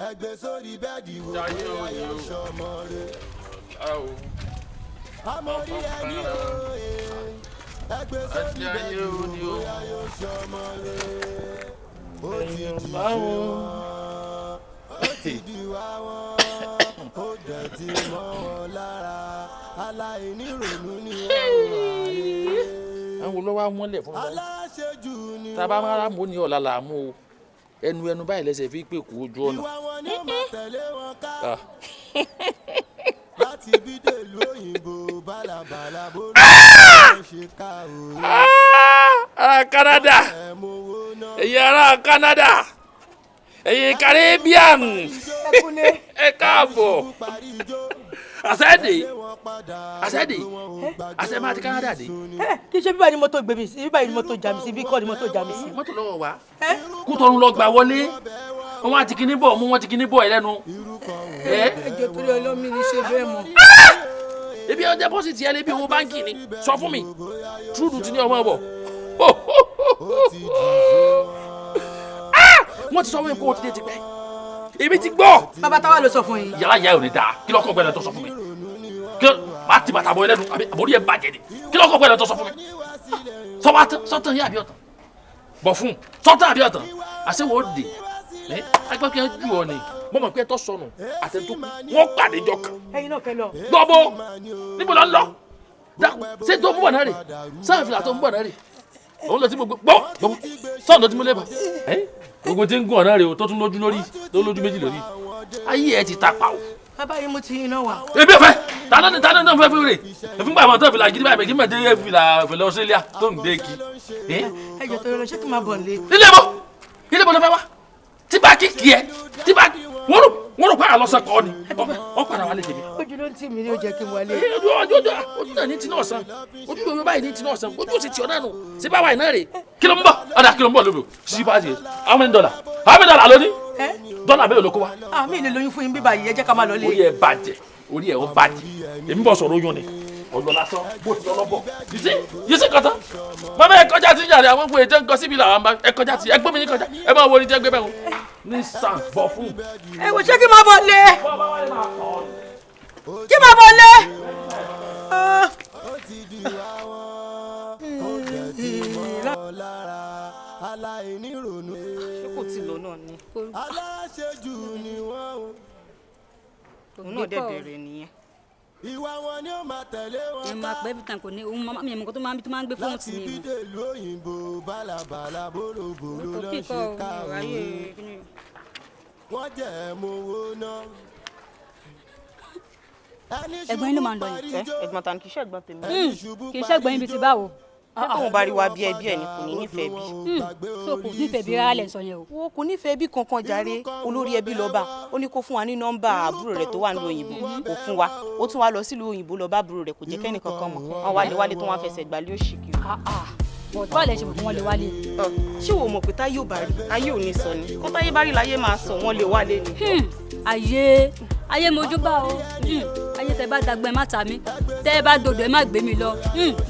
ẹgbẹ́ sórí bẹ́ẹ̀dì wo ayọ̀ sọmọ rẹ̀ àmórí ẹni ẹgbẹ́ sórí bẹ́ẹ̀dì wo ayọ̀ sọmọ rẹ̀ ó ti di wọn ó ti di wá wọn ó dẹ̀ ti mọ́ wọn lára aláìní ronú ni wọ́n wà ayé. àwọn olówó amúlẹ̀ fún mi tá a bá máa mú ní ọ̀la là á mú o ẹnu báyìí lẹ́sẹ̀ fi pè kú ojú ọ̀nà. láti bí dèlú òyìnbó bálabàlà bó ló ṣe ká òye. ará Canada èyí ará Canada èyí Caribbean ẹ káàbọ̀ àṣẹ́dè àṣẹ máa ti Canada dé. kí ṣe bíbá ni mọ́tò gbé mi sí bíbá ni mọ́tò já mi sí bí kọ́ ni mọ́tò já mi sí. mọ́tò lọ́wọ́ wa kú tọrun lọ gbà wọlé wọn àti kíní bọ̀ mú wọn ti kíní bọ̀ ẹ lẹ́nu. ẹjọ torí ọlọ́mí ní ṣe bẹ́ẹ̀ mọ́. ebi ọjà dẹ́pọ́sìtì ẹ lébi owó báńkì ni sọ fún mi túrúdù ti ní ọmọ bọ̀. wọ́n ti sọ fún mi kó o ti dé ti pẹ́ èmi ti gbọ́. bàbá táwa ló sọ fún yín. yàrá ìyá ò ní dáa kí lọ́kọ̀ gbẹ́lẹ̀ tó sọ fún mi kí má ti bàtà bọ̀ ẹlẹ́nu àbórí ẹ̀ bàjẹ́ ni kí lọ́kọ̀ gbẹ́lẹ̀ tó sọ fún mi. sọ́tàn yé àbí ọ̀tàn bọ̀ fún sọ́tàn àbí ọ̀tàn àṣewò dè agbẹ́ kí wọ́n ju ọ ni mo mọ̀ pé ẹ tọ́ sọnù àtẹ̀tọ́ wọ́n pàdé jọ kan. ẹ̀yin náà fẹ́ lọ. gbọ́bọ́ níbo lọ ń lọ dákun ṣé tó ń bọ̀ náà rè sáà fìlà tó ń bọ̀ náà rè òun lọ sí gbogbo gbọ́ sọ́ọ̀nù tí mo lé bá gbogbo tí ń gún ọ̀nà rè o tó tún lójú lórí tó lójú méjì lórí ayé ẹ ti ta pa o. bàbá yìí mo ti iná wa. ebi ọ̀fẹ́ tàná náà fẹ́ fi rè fúngbà àwọn tó fìlà gidi báyìí kí mọ̀ dé fìlà Australia tó ń dé kí. ẹ jọ tó yọ lọ ṣé kí n máa bọ̀ nílé. ilé bọ̀ ló fẹ́ wá tí bá kíkì ẹ tí bá wọ́n rò pé àlọ́sàn kọ́ ni wọ́n padà wálé tèmi. ojú ló ń tì mí ní ojú kí n wálé. ojú náà ní tí náà san ojú yóò báyìí ní tí náà san ojú ó sì tì ọ́ náà nù sí bá wà iná rè kí ló ń bọ̀ ọ̀dà kí ló ń bọ̀ lóbi o sí bá tiẹ̀ how many dollar ló ní dọ́là mélòó ló kó wa. mi ì lè lóyún fún yín bíbá yìí ẹ jẹ́ ká máa lọ lé. orí ẹ bàjẹ́ orí ẹ ó bàjẹ́ èmi bọ̀ sọ̀rọ̀ oyún ni ọ̀dọ̀ lásán bó ti lọ́lọ́bọ̀ yìí sí kọ́tán mọ́mọ́ ẹ kọjá sí yàrá àwọn fún ètò nǹkan síbi làwọn bá ẹ kọjá sí ẹ gbé mi ní kọjá ẹ máa wo ní jẹ́ gbé bẹ́ẹ̀ o ní sàn bọ̀ fún. ẹ wò ṣé kí n máa bọ̀ lé kí n máa bọ̀ lé. ṣé kò tí lọ náà ni. aláṣejù ni wọ́n o. òun náà dẹ̀ bẹ̀rẹ̀ nìyẹn. ìwà wọn ni ó máa tẹ̀lé wọn ká. ẹ máa pẹ́ bí tàn kò ní òun máa mi ẹ̀mọ́kọ́ tó máa ń gbé fóònù tì mí. láti bí dèlú òyìnbó bálabàlà bólóbòló ló ṣe ká òye. wọ́n jẹ́ mowó náà. ẹ̀gbọ́n yín ló máa ń lọ yìí. ẹ̀gbọ́n ta ni kì í ṣe ẹ̀gbọ́n tèmi. kì í ṣe ẹ̀gbọ́n yín bíi ti báwo. ṣé tóun bá rí wa bí ẹbí ẹ ni kò ní nífẹ̀ẹ́ bí. so kò nífẹ̀ẹ́ bí rárá lẹ̀ sọ yẹn o. wo kò nífẹ̀ẹ́ bí kankan jàre olórí ẹbí lọ́ba ó ní kó fún wa ní nọ́mbà àbúrò rẹ̀ tó wà nílùú òyìnbó kò fún wa ó tún wá lọ sílùú òyìnbó lọ bá àbúrò rẹ̀ kò jẹ́ kẹ́nì kankan mọ̀ wọn wálé tó wọn fẹsẹ̀ gbálẹ̀ òṣì kiri. but báwo lẹ ṣe mọ̀ pé wọ́n lè wálé. ṣé wo mọ̀ pé táyé ò bá rí ayé ò ní sọ ni kó táyé bá rí láyé máa sọ wọ́n lè wálé ni. ayé mojúbà o ayé tẹ bá dàgbà ẹ má ta mí tẹ bá dòdò ẹ má gbé mi lọ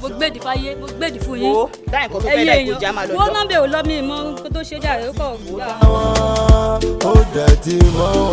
mo gbèdì fáyé mo gbèdì fún yín. wo dáhìn kan tó fẹ́ dá ìkọjá máa lọ. wọ́n nọ́mbẹ̀ ò lọ́ mi mọ́ kó tó ṣe jà rẹ̀ ó kọ̀ ó dẹ̀ ti mọ́